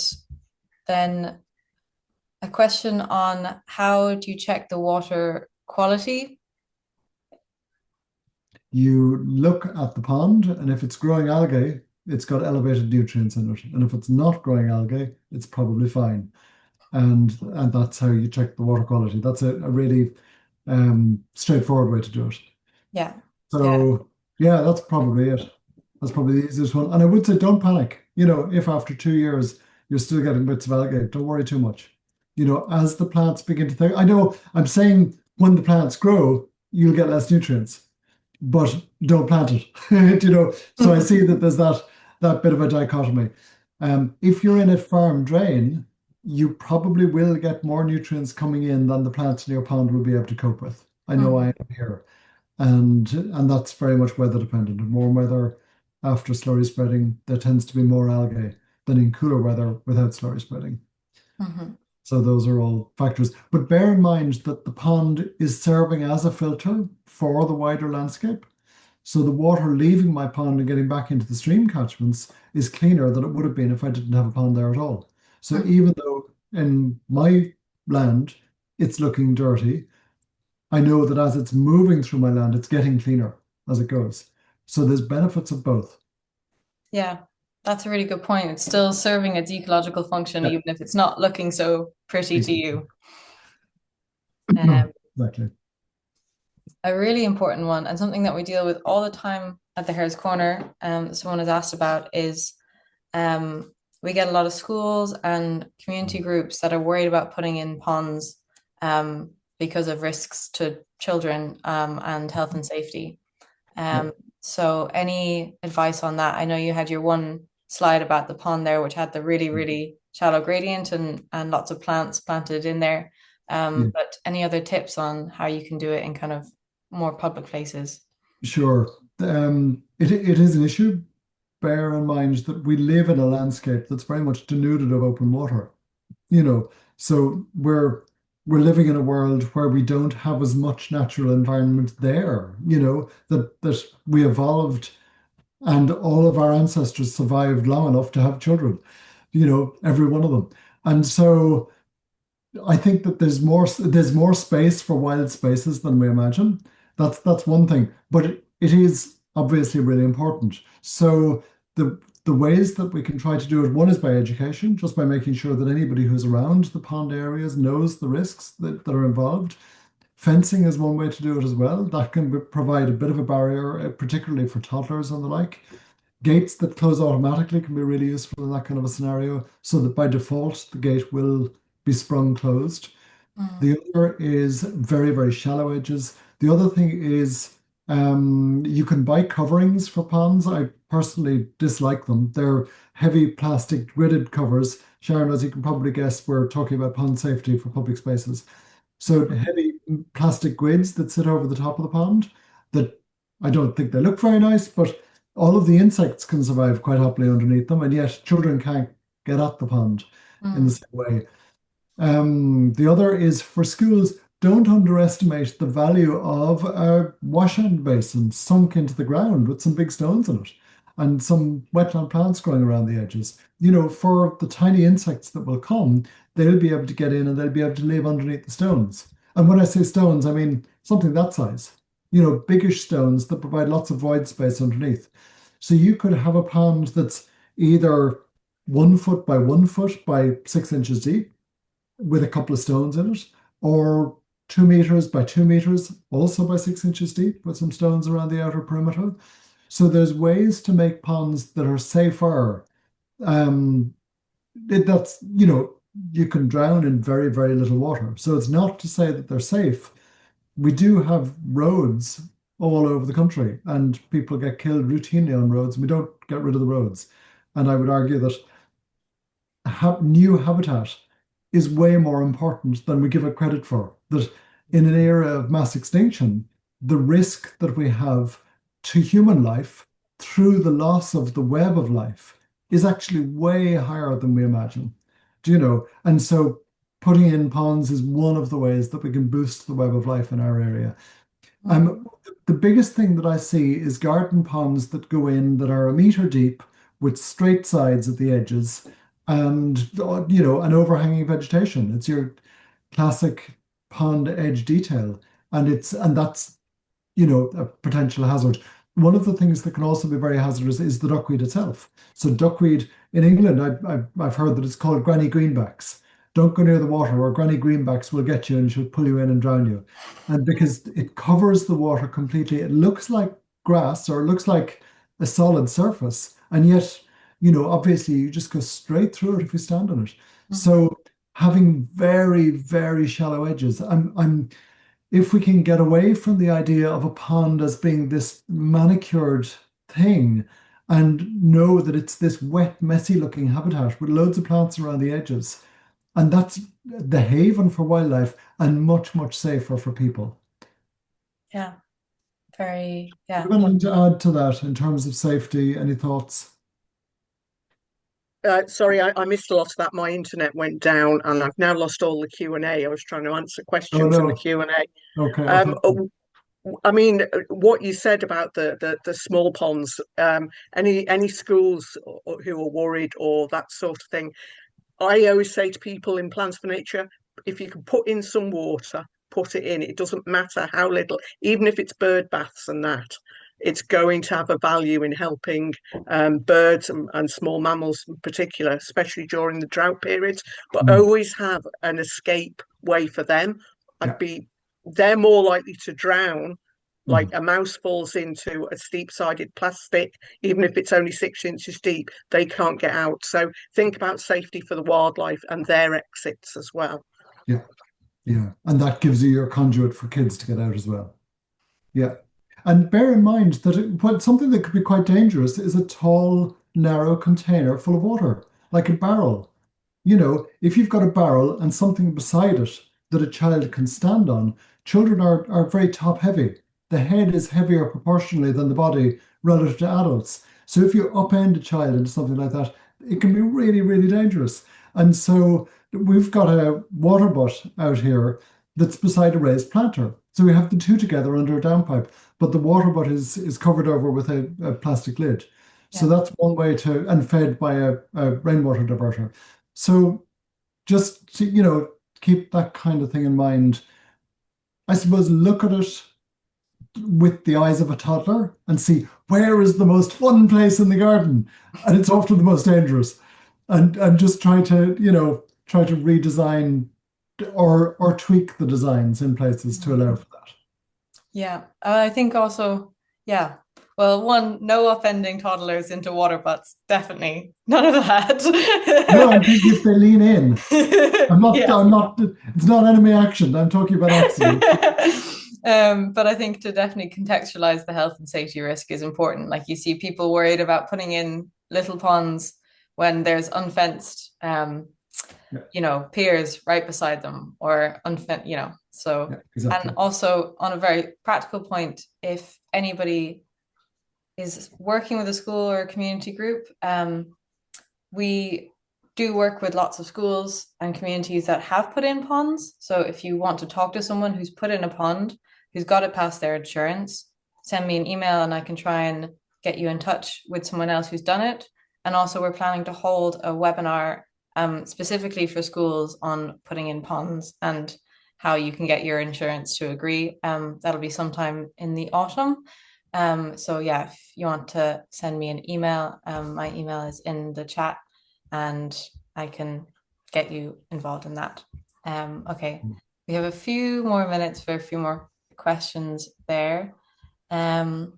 Speaker 1: then a question on how do you check the water quality?
Speaker 2: You look at the pond, and if it's growing algae, it's got elevated nutrients in it. And if it's not growing algae, it's probably fine. And that's how you check the water quality. That's a really straightforward way to do it.
Speaker 1: Yeah, yeah.
Speaker 2: So yeah, that's probably it. That's probably the easiest one. And I would say don't panic. If after 2 years you're still getting bits of algae, don't worry too much. As the plants begin to think, I know I'm saying when the plants grow, you'll get less nutrients, but don't plant it. So I see that there's that bit of a dichotomy. If you're in a farm drain, you probably will get more nutrients coming in than the plants in your pond will be able to cope with. I know I
Speaker 1: Mhm.
Speaker 2: am here. And that's very much weather dependent. In warm weather, after slurry spreading, there tends to be more algae than in cooler weather without slurry spreading.
Speaker 1: Mhm.
Speaker 2: So those are all factors. But bear in mind that the pond is serving as a filter for the wider landscape. So the water leaving my pond and getting back into the stream catchments is cleaner than it would have been if I didn't have a pond there at all. So
Speaker 1: Mhm.
Speaker 2: even though in my land it's looking dirty, I know that as it's moving through my land, it's getting cleaner as it goes. So there's benefits of both.
Speaker 1: Yeah, that's a really good point. It's still serving its ecological function,
Speaker 2: Yeah,
Speaker 1: even if it's not looking so pretty to you. Um,
Speaker 2: exactly.
Speaker 1: a really important one, and something that we deal with all the time at the Hare's Corner, someone has asked about is we get a lot of schools and community groups that are worried about putting in ponds because of risks to children and health and safety.
Speaker 2: Yeah,
Speaker 1: So any advice on that? I know you had your one slide about the pond there, which had the really, really shallow gradient and lots of plants planted in there.
Speaker 2: yeah,
Speaker 1: But any other tips on how you can do it in kind of more public places?
Speaker 2: sure. It is an issue. Bear in mind that we live in a landscape that's very much denuded of open water. You know, so we're living in a world where we don't have as much natural environment there, that we evolved and all of our ancestors survived long enough to have children, every one of them. And so I think that there's more space for wild spaces than we imagine. That's one thing, but it is obviously really important. So the ways that we can try to do it, one is by education, just by making sure that anybody who's around the pond areas knows the risks that are involved. Fencing is one way to do it as well. That can provide a bit of a barrier, particularly for toddlers and the like. Gates that close automatically can be really useful in that kind of a scenario, so that by default the gate will be sprung closed.
Speaker 1: Mm,
Speaker 2: The other is very, very shallow edges. The other thing is you can buy coverings for ponds. I personally dislike them. They're heavy plastic gridded covers. Sharon, as you can probably guess, we're talking about pond safety for public spaces. So
Speaker 3: mhm.
Speaker 2: heavy plastic grids that sit over the top of the pond that I don't think they look very nice, but all of the insects can survive quite happily underneath them, and yet children can't get at the pond in the
Speaker 1: mm,
Speaker 2: same way. The other is for schools, don't underestimate the value of a washhand basin sunk into the ground with some big stones in it and some wetland plants growing around the edges. For the tiny insects that will come, they'll be able to get in and they'll be able to live underneath the stones. And when I say stones, I mean something that size, biggish stones that provide lots of void space underneath. So you could have a pond that's either 1 foot by 1 foot by 6 inches deep with a couple of stones in it, or 2 meters by 2 meters, also by 6 inches deep, with some stones around the outer perimeter. So there's ways to make ponds that are safer. Um, that's, you can drown in very, very little water. So it's not to say that they're safe. We do have roads all over the country, and people get killed routinely on roads, and we don't get rid of the roads. And I would argue that new habitat is way more important than we give it credit for. That in an era of mass extinction, the risk that we have to human life through the loss of the web of life is actually way higher than we imagine. Do you know? And so putting in ponds is one of the ways that we can boost the web of life in our area.
Speaker 1: mm,
Speaker 2: The biggest thing that I see is garden ponds that go in that are a meter deep with straight sides at the edges and, an overhanging vegetation. It's your classic pond edge detail. And that's, a potential hazard. One of the things that can also be very hazardous is the duckweed itself. So duckweed in England, I've heard that it's called granny greenbacks. Don't go near the water, or granny greenbacks will get you and she'll pull you in and drown you. And because it covers the water completely, it looks like grass or it looks like a solid surface. And yet, obviously you just go straight through it if you stand on it.
Speaker 1: mhm.
Speaker 2: So having very, very shallow edges, if we can get away from the idea of a pond as being this manicured thing and know that it's this wet, messy looking habitat with loads of plants around the edges, and that's the haven for wildlife and much, much safer for people.
Speaker 1: Yeah, very,
Speaker 2: Do you
Speaker 1: yeah.
Speaker 2: have anything to add to that in terms of safety? Any thoughts?
Speaker 3: Sorry, I missed a lot of that. My internet went down, and I've now lost all the Q&A. I was trying to answer
Speaker 2: Oh,
Speaker 3: questions in the
Speaker 2: no.
Speaker 3: Q&A.
Speaker 2: Okay. Oh,
Speaker 3: Um,
Speaker 2: thank
Speaker 3: uh,
Speaker 2: you.
Speaker 3: I mean, what you said about the small ponds. Any schools who are worried or that sort of thing. I always say to people in Plans for Nature, if you can put in some water, put it in. It doesn't matter how little, even if it's bird baths and that, it's going to have a value in helping birds and small mammals in particular, especially during the drought periods. But
Speaker 2: Mm.
Speaker 3: always have an escape way for them. I'd
Speaker 2: Yeah.
Speaker 3: be, they're more likely to drown. Like
Speaker 2: Mm.
Speaker 3: a mouse falls into a steep-sided plastic, even if it's only 6 inches deep, they can't get out. So think about safety for the wildlife and their exits as well.
Speaker 2: Yeah. Yeah. And that gives you your conduit for kids to get out as well. Yeah. And bear in mind that something that could be quite dangerous is a tall, narrow container full of water, like a barrel. If you've got a barrel and something beside it that a child can stand on, children are very top heavy. The head is heavier proportionally than the body relative to adults. So if you upend a child into something like that, it can be really, really dangerous. And so we've got a water butt out here that's beside a raised planter. So we have the two together under a downpipe, but the water butt is covered over with a plastic lid. So
Speaker 1: Yeah.
Speaker 2: that's one way and fed by a rainwater diverter. So just to, keep that kind of thing in mind. I suppose look at it with the eyes of a toddler and see where is the most fun place in the garden, and it's often the most dangerous. And just try to redesign or tweak the designs in places to allow
Speaker 1: Mhm.
Speaker 2: for that.
Speaker 1: Yeah. I think also, yeah, Well, one, no offending toddlers into water butts. Definitely none of
Speaker 2: No, I'm
Speaker 1: that.
Speaker 2: thinking if they lean in.
Speaker 1: Yeah.
Speaker 2: I'm not, it's not enemy action. I'm talking about accident.
Speaker 1: But I think to definitely contextualize the health and safety risk is important. Like you see people worried about putting in little ponds when there's unfenced,
Speaker 2: Yeah,
Speaker 1: piers right beside them or unfenced, so,
Speaker 2: yeah,
Speaker 1: and
Speaker 2: exactly.
Speaker 1: also on a very practical point, if anybody is working with a school or a community group, we do work with lots of schools and communities that have put in ponds. So if you want to talk to someone who's put in a pond, who's got it past their insurance, send me an email and I can try and get you in touch with someone else who's done it. And also, we're planning to hold a webinar specifically for schools on putting in ponds and how you can get your insurance to agree. That'll be sometime in the autumn. So yeah, if you want to send me an email, my email is in the chat and I can get you involved in that. Okay, we have a few more minutes for a few more questions there. Um,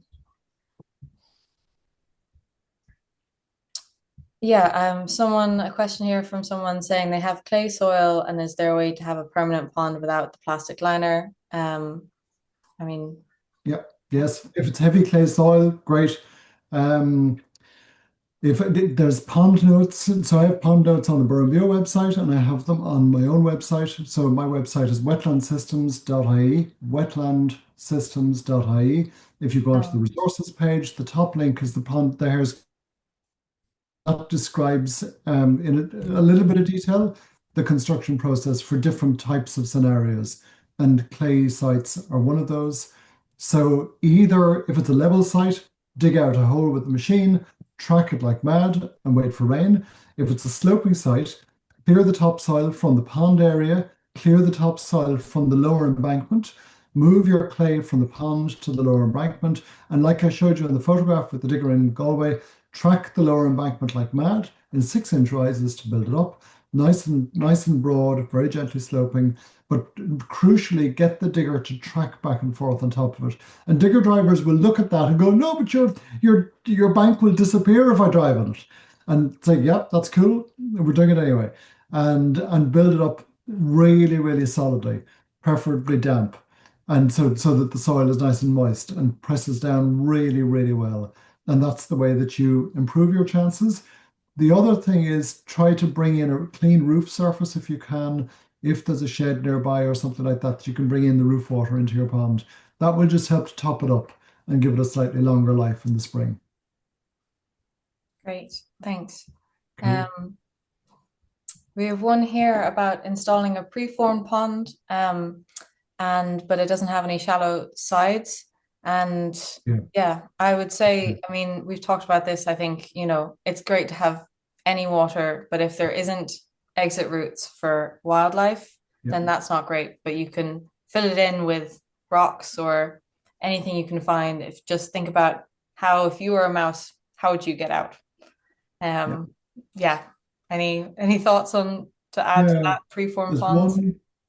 Speaker 1: yeah, a question here from someone saying they have clay soil and is there a way to have a permanent pond without the plastic liner? I mean,
Speaker 2: Yeah, yes. If it's heavy clay soil, great. Um, if there's pond notes, so I have pond notes on the Bio website and I have them on my own website. So my website is wetlandsystems.ie, wetlandsystems.ie. If you go onto the
Speaker 1: um,
Speaker 2: resources page, the top link is the pond, there's that describes in a little bit of detail the construction process for different types of scenarios, and clay sites are one of those. So either if it's a level site, dig out a hole with the machine, track it like mad, and wait for rain. If it's a sloping site, clear the topsoil from the pond area, clear the topsoil from the lower embankment, move your clay from the pond to the lower embankment, and like I showed you in the photograph with the digger in Galway, track the lower embankment like mad in 6-inch rises to build it up, nice and broad, very gently sloping, but crucially get the digger to track back and forth on top of it. And digger drivers will look at that and go, no, but your bank will disappear if I drive on it. And say, yep, that's cool. We're doing it anyway. And build it up really, really solidly, preferably damp. And so that the soil is nice and moist and presses down really, really well. And that's the way that you improve your chances. The other thing is try to bring in a clean roof surface if you can. If there's a shed nearby or something like that, you can bring in the roof water into your pond. That will just help to top it up and give it a slightly longer life in the spring.
Speaker 1: great, thanks.
Speaker 2: Okay.
Speaker 1: We have one here about installing a preformed pond, but it doesn't have any shallow sides. And
Speaker 2: Yeah.
Speaker 1: yeah, I would
Speaker 2: Yeah.
Speaker 1: say, I mean, we've talked about this. I think, it's great to have any water, but if there isn't exit routes for wildlife,
Speaker 2: Yeah.
Speaker 1: then that's not great. But you can fill it in with rocks or anything you can find. Just think about how, if you were a mouse, how would you get out?
Speaker 2: Yeah.
Speaker 1: Yeah. Any thoughts on to add to
Speaker 2: Yeah.
Speaker 1: that preform
Speaker 2: There's
Speaker 1: ponds?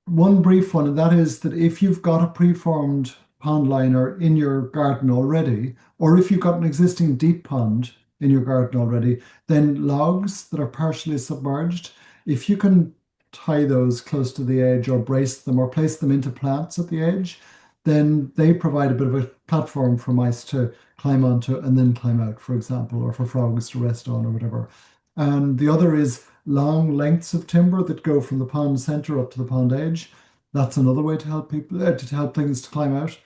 Speaker 2: one brief one, and that is that if you've got a preformed pond liner in your garden already, or if you've got an existing deep pond in your garden already, then logs that are partially submerged, if you can tie those close to the edge or brace them or place them into plants at the edge, then they provide a bit of a platform for mice to climb onto and then climb out, for example, or for frogs to rest on or whatever. And the other is long lengths of timber that go from the pond center up to the pond edge. That's another way to help people to help things to climb out.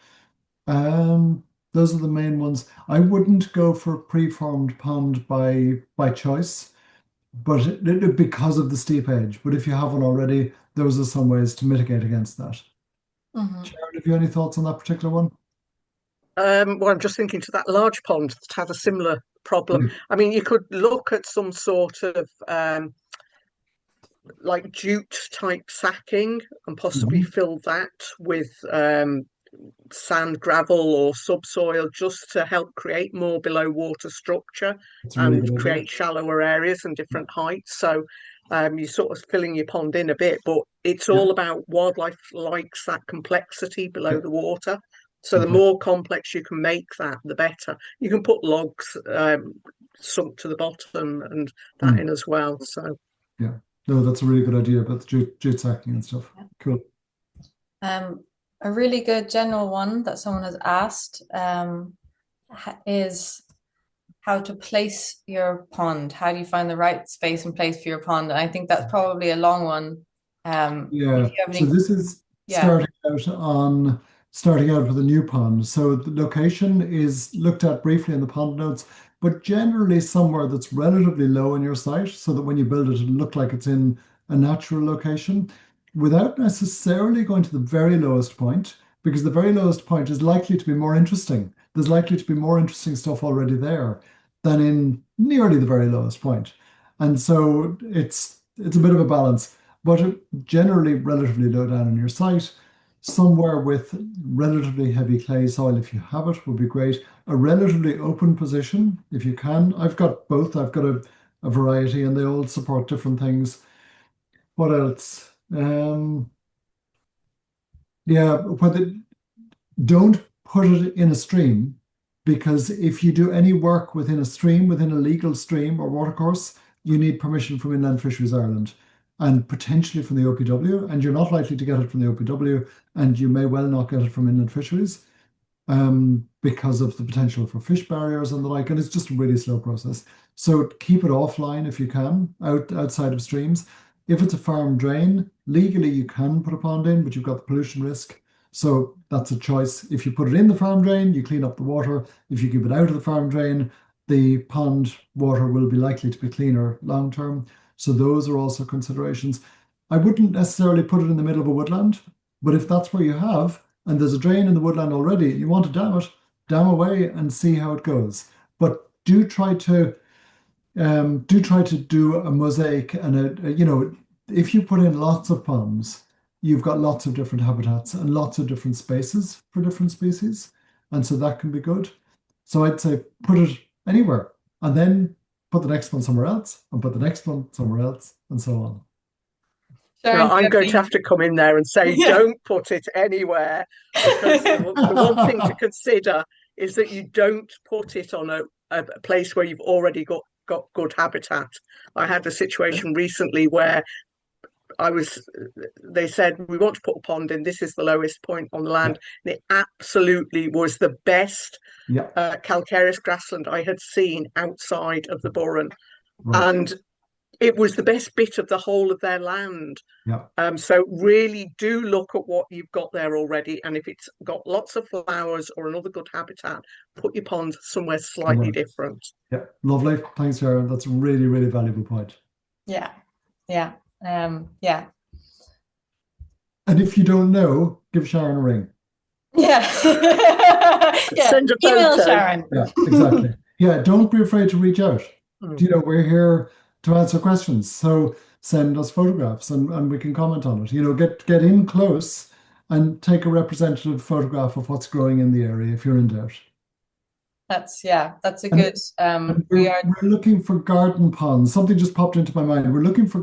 Speaker 2: Those are the main ones. I wouldn't go for preformed pond by choice, but because of the steep edge. But if you have one already, those are some ways to mitigate against that.
Speaker 1: Mhm.
Speaker 2: Sharon, have you any thoughts on that particular one?
Speaker 3: Well, I'm just thinking to that large pond that has a similar problem.
Speaker 2: Yeah.
Speaker 3: I mean, you could look at some sort of like jute type sacking and possibly
Speaker 2: Mhm.
Speaker 3: fill that with sand, gravel, or subsoil just to help create more below water structure
Speaker 2: That's a really
Speaker 3: and
Speaker 2: good idea.
Speaker 3: create shallower areas and different heights. So you're sort of filling your pond in a bit, but it's
Speaker 2: Yeah,
Speaker 3: all about wildlife likes that complexity
Speaker 2: yeah,
Speaker 3: below the water. So the
Speaker 2: Lovely.
Speaker 3: more complex you can make that, the better. You can put logs sunk to the bottom and that in as well. So
Speaker 2: Yeah, no, that's a really good idea about the jute sacking and stuff. Cool.
Speaker 1: A really good general one that someone has asked is how to place your pond. How do you find the right space and place for your pond? And I think that's probably a long one. If
Speaker 2: Yeah,
Speaker 1: you have
Speaker 2: so
Speaker 1: any,
Speaker 2: this is
Speaker 1: yeah,
Speaker 2: starting out with a new pond. So the location is looked at briefly in the pond notes, but generally somewhere that's relatively low in your site so that when you build it, it'll look like it's in a natural location without necessarily going to the very lowest point, because the very lowest point is likely to be more interesting. There's likely to be more interesting stuff already there than in nearly the very lowest point. And so it's a bit of a balance, but generally relatively low down in your site. Somewhere with relatively heavy clay soil, if you have it, would be great. A relatively open position, if you can. I've got both. I've got a variety, and they all support different things. What else? Yeah, don't put it in a stream, because if you do any work within a stream, within a legal stream or watercourse, you need permission from Inland Fisheries Ireland and potentially from the OPW, and you're not likely to get it from the OPW, and you may well not get it from Inland Fisheries because of the potential for fish barriers and the like, and it's just a really slow process. So keep it offline if you can, outside of streams. If it's a farm drain, legally you can put a pond in, but you've got the pollution risk. So that's a choice. If you put it in the farm drain, you clean up the water. If you keep it out of the farm drain, the pond water will be likely to be cleaner long term. So those are also considerations. I wouldn't necessarily put it in the middle of a woodland, but if that's where you have, and there's a drain in the woodland already, you want to dam it, dam away and see how it goes. But do try to do a mosaic and if you put in lots of ponds, you've got lots of different habitats and lots of different spaces for different species. And so that can be good. So I'd say put it anywhere and then put the next one somewhere else and put the next one somewhere else and so on.
Speaker 1: Sharon,
Speaker 3: I'm going to have to come in there and say,
Speaker 1: yeah.
Speaker 3: don't put it anywhere, because the one thing to consider is that you don't put it on a place where you've already got good habitat. I had a situation recently where they said, we want to put a pond in, this is the lowest point on the land. And it absolutely was the best calcareous grassland I had seen outside of the Burren.
Speaker 2: Right.
Speaker 3: And it was the best bit of the whole of their land.
Speaker 2: Yeah.
Speaker 3: So really do look at what you've got there already. And if it's got lots of flowers or another good habitat, put your pond somewhere slightly different.
Speaker 2: Yeah. Lovely. Thanks, Sharon. That's a really, really valuable point.
Speaker 1: Yeah. Yeah. Yeah.
Speaker 2: And if you don't know, give Sharon a ring.
Speaker 1: Yeah. Yeah.
Speaker 3: Send a
Speaker 1: Email
Speaker 3: photo.
Speaker 1: Sharon.
Speaker 2: Yeah, exactly. Yeah, don't be afraid to reach out. We're here to answer questions. So send us photographs and we can comment on it. Get in close and take a representative photograph of what's growing in the area if you're in doubt.
Speaker 1: That's a good
Speaker 2: we're looking for garden ponds. Something just popped into my mind. We're looking for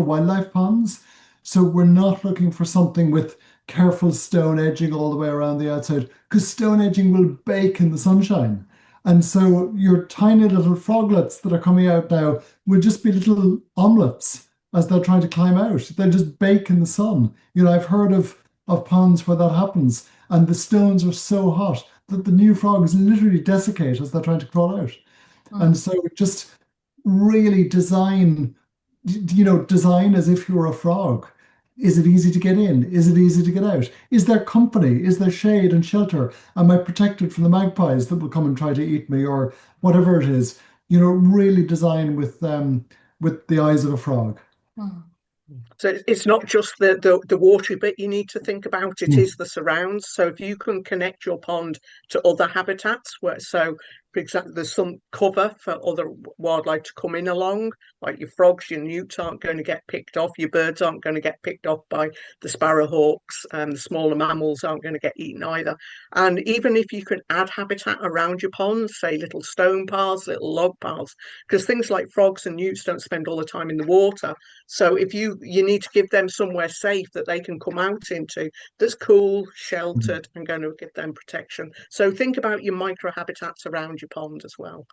Speaker 2: wildlife ponds. So we're not looking for something with careful stone edging all the way around the outside, because stone edging will bake in the sunshine. And so your tiny little froglets that are coming out now will just be little omelets as they're trying to climb out. They'll just bake in the sun. I've heard of ponds where that happens, and the stones are so hot that the new frogs literally desiccate as they're trying to crawl out. And so just really design as if you're a frog. Is it easy to get in? Is it easy to get out? Is there company? Is there shade and shelter? Am I protected from the magpies that will come and try to eat me, or whatever it is? Really design with the eyes of a frog.
Speaker 3: So it's not just the watery bit you need to think about, it is the surrounds. So if you can connect your pond to other habitats, for example, there's some cover for other wildlife to come in along, like your frogs, your newts aren't going to get picked off, your birds aren't going to get picked off by the sparrowhawks, and the smaller mammals aren't going to get eaten either. And even if you can add habitat around your ponds, say little stone piles, little log piles, because things like frogs and newts don't spend all the time in the water. So if you need to give them somewhere safe that they can come out into, that's cool, sheltered, and going to give them protection. So think about your micro habitats around your pond as well.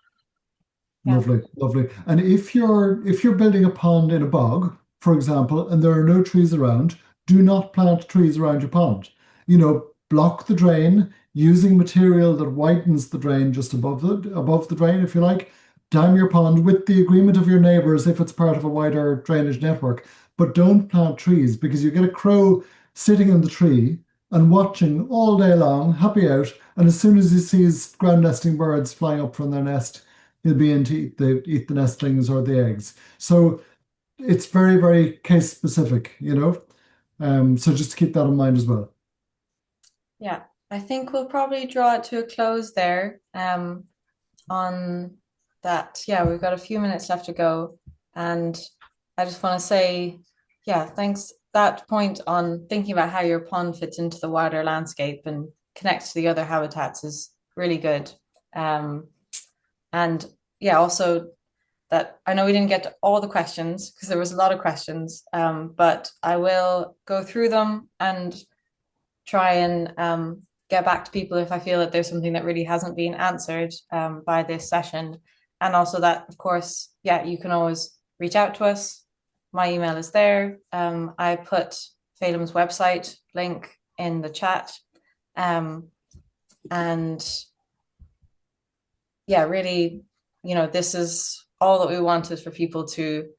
Speaker 1: Yeah.
Speaker 2: Lovely, lovely. And if you're building a pond in a bog, for example, and there are no trees around, do not plant trees around your pond. Block the drain using material that widens the drain just above the drain, if you like. Dam your pond with the agreement of your neighbors if it's part of a wider drainage network. But don't plant trees because you get a crow sitting in the tree and watching all day long, happy out. And as soon as he sees ground nesting birds flying up from their nest, he'll be in to eat the nestlings or the eggs. So it's very, very case specific, So just to keep that in mind as well.
Speaker 1: Yeah, I think we'll probably draw it to a close there. On that, yeah, we've got a few minutes left to go, and I just want to say, yeah, thanks. That point on thinking about how your pond fits into the wider landscape and connects to the other habitats is really good. And yeah, also that I know we didn't get to all the questions because there was a lot of questions, but I will go through them and try and get back to people if I feel that there's something that really hasn't been answered by this session. And also that, of course, yeah, you can always reach out to us. My email is there. I put Phelim's website link in the chat. And yeah, really, this is all that we wanted for people to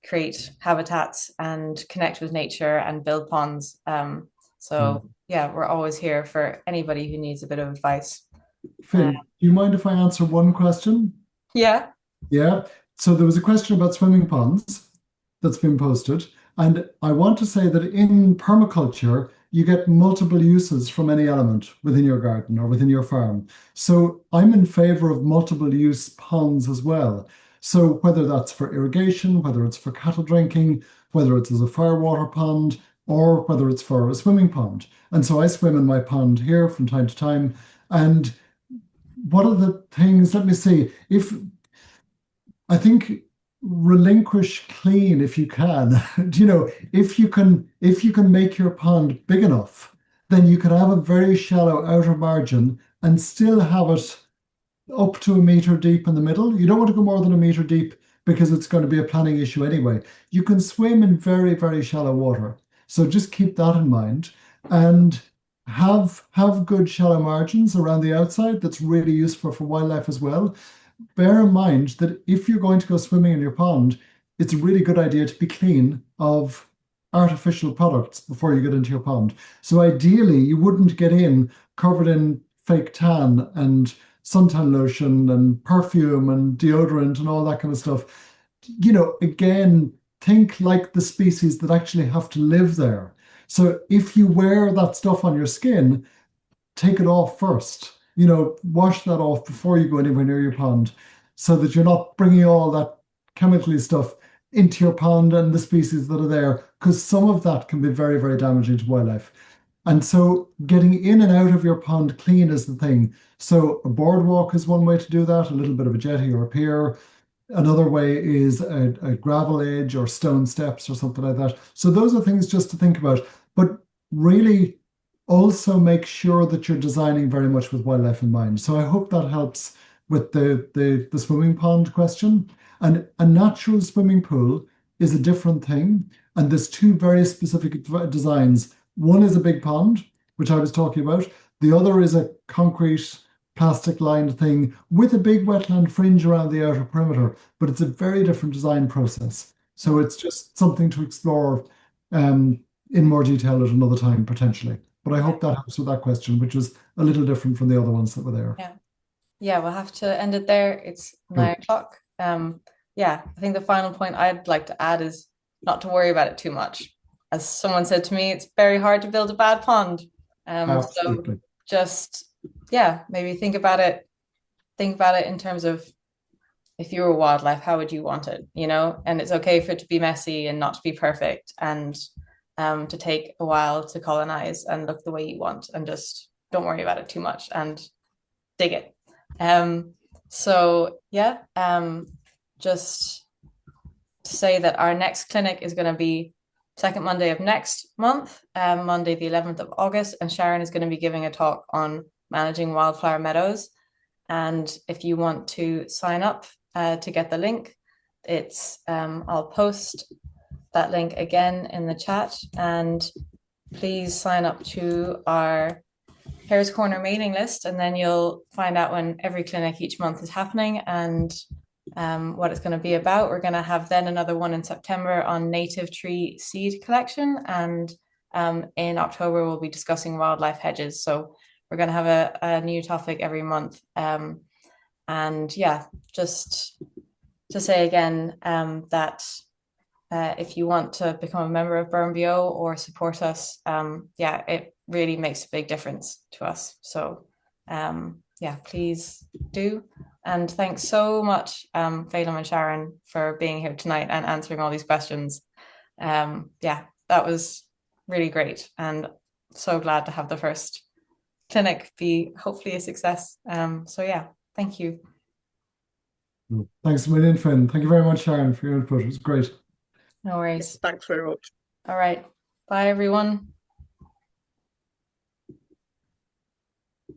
Speaker 1: create habitats and connect with nature and build ponds. So yeah, we're always here for anybody who needs a bit of advice.
Speaker 2: Phil, do you mind if I answer one question?
Speaker 1: Yeah.
Speaker 2: Yeah. So there was a question about swimming ponds that's been posted. And I want to say that in permaculture, you get multiple uses from any element within your garden or within your farm. So I'm in favor of multiple use ponds as well. So whether that's for irrigation, whether it's for cattle drinking, whether it's as a firewater pond, or whether it's for a swimming pond. And so I swim in my pond here from time to time. And one of the things, let me see, I think relinquish clean if you can. If you can make your pond big enough, then you can have a very shallow outer margin and still have it up to a meter deep in the middle. You don't want to go more than a meter deep because it's going to be a planning issue anyway. You can swim in very, very shallow water. So just keep that in mind and have good shallow margins around the outside. That's really useful for wildlife as well. Bear in mind that if you're going to go swimming in your pond, it's a really good idea to be clean of artificial products before you get into your pond. So ideally, you wouldn't get in covered in fake tan and suntan lotion and perfume and deodorant and all that kind of stuff. Again, think like the species that actually have to live there. So if you wear that stuff on your skin, take it off first. Wash that off before you go anywhere near your pond so that you're not bringing all that chemically stuff into your pond and the species that are there, because some of that can be very, very damaging to wildlife. And so getting in and out of your pond clean is the thing. So a boardwalk is one way to do that, a little bit of a jetty or a pier. Another way is a gravel edge or stone steps or something like that. So those are things just to think about. But really also make sure that you're designing very much with wildlife in mind. So I hope that helps with the swimming pond question. And a natural swimming pool is a different thing. And there's two very specific designs. One is a big pond, which I was talking about. The other is a concrete, plastic lined thing with a big wetland fringe around the outer perimeter, but it's a very different design process. So it's just something to explore in more detail at another time, potentially. But I hope that helps with that question, which was a little different from the other ones that were there.
Speaker 1: Yeah, we'll have to end it there. It's 9 o'clock. Yeah, I think the final point I'd like to add is not to worry about it too much. As someone said to me, it's very hard to build a bad pond.
Speaker 2: Absolutely.
Speaker 1: So just, yeah, maybe think about it think about it in terms of if you were wildlife, how would you want it? And it's okay for it to be messy and not to be perfect, and to take a while to colonize and look the way you want, and just don't worry about it too much and dig it. So yeah, just to say that our next clinic is going to be second Monday of next month, Monday the 11th of August, and Sharon is going to be giving a talk on managing wildflower meadows. And if you want to sign up to get the link, I'll post that link again in the chat, and please sign up to our Hare's Corner mailing list, and then you'll find out when every clinic each month is happening and what it's going to be about. We're going to have then another one in September on native tree seed collection, and in October we'll be discussing wildlife hedges. So we're going to have a new topic every month. And yeah, just to say again that if you want to become a member of BurnBio or support us, yeah, it really makes a big difference to us. So yeah, please do. And thanks so much, Phelim and Sharon, for being here tonight and answering all these questions. Yeah, that was really great, and so glad to have the first clinic be hopefully a success. So yeah, thank you.
Speaker 2: Thanks a million, Finn. Thank you very much, Sharon, for your input. It was great.
Speaker 1: No worries.
Speaker 3: Thanks very much.
Speaker 1: All right. Bye, everyone.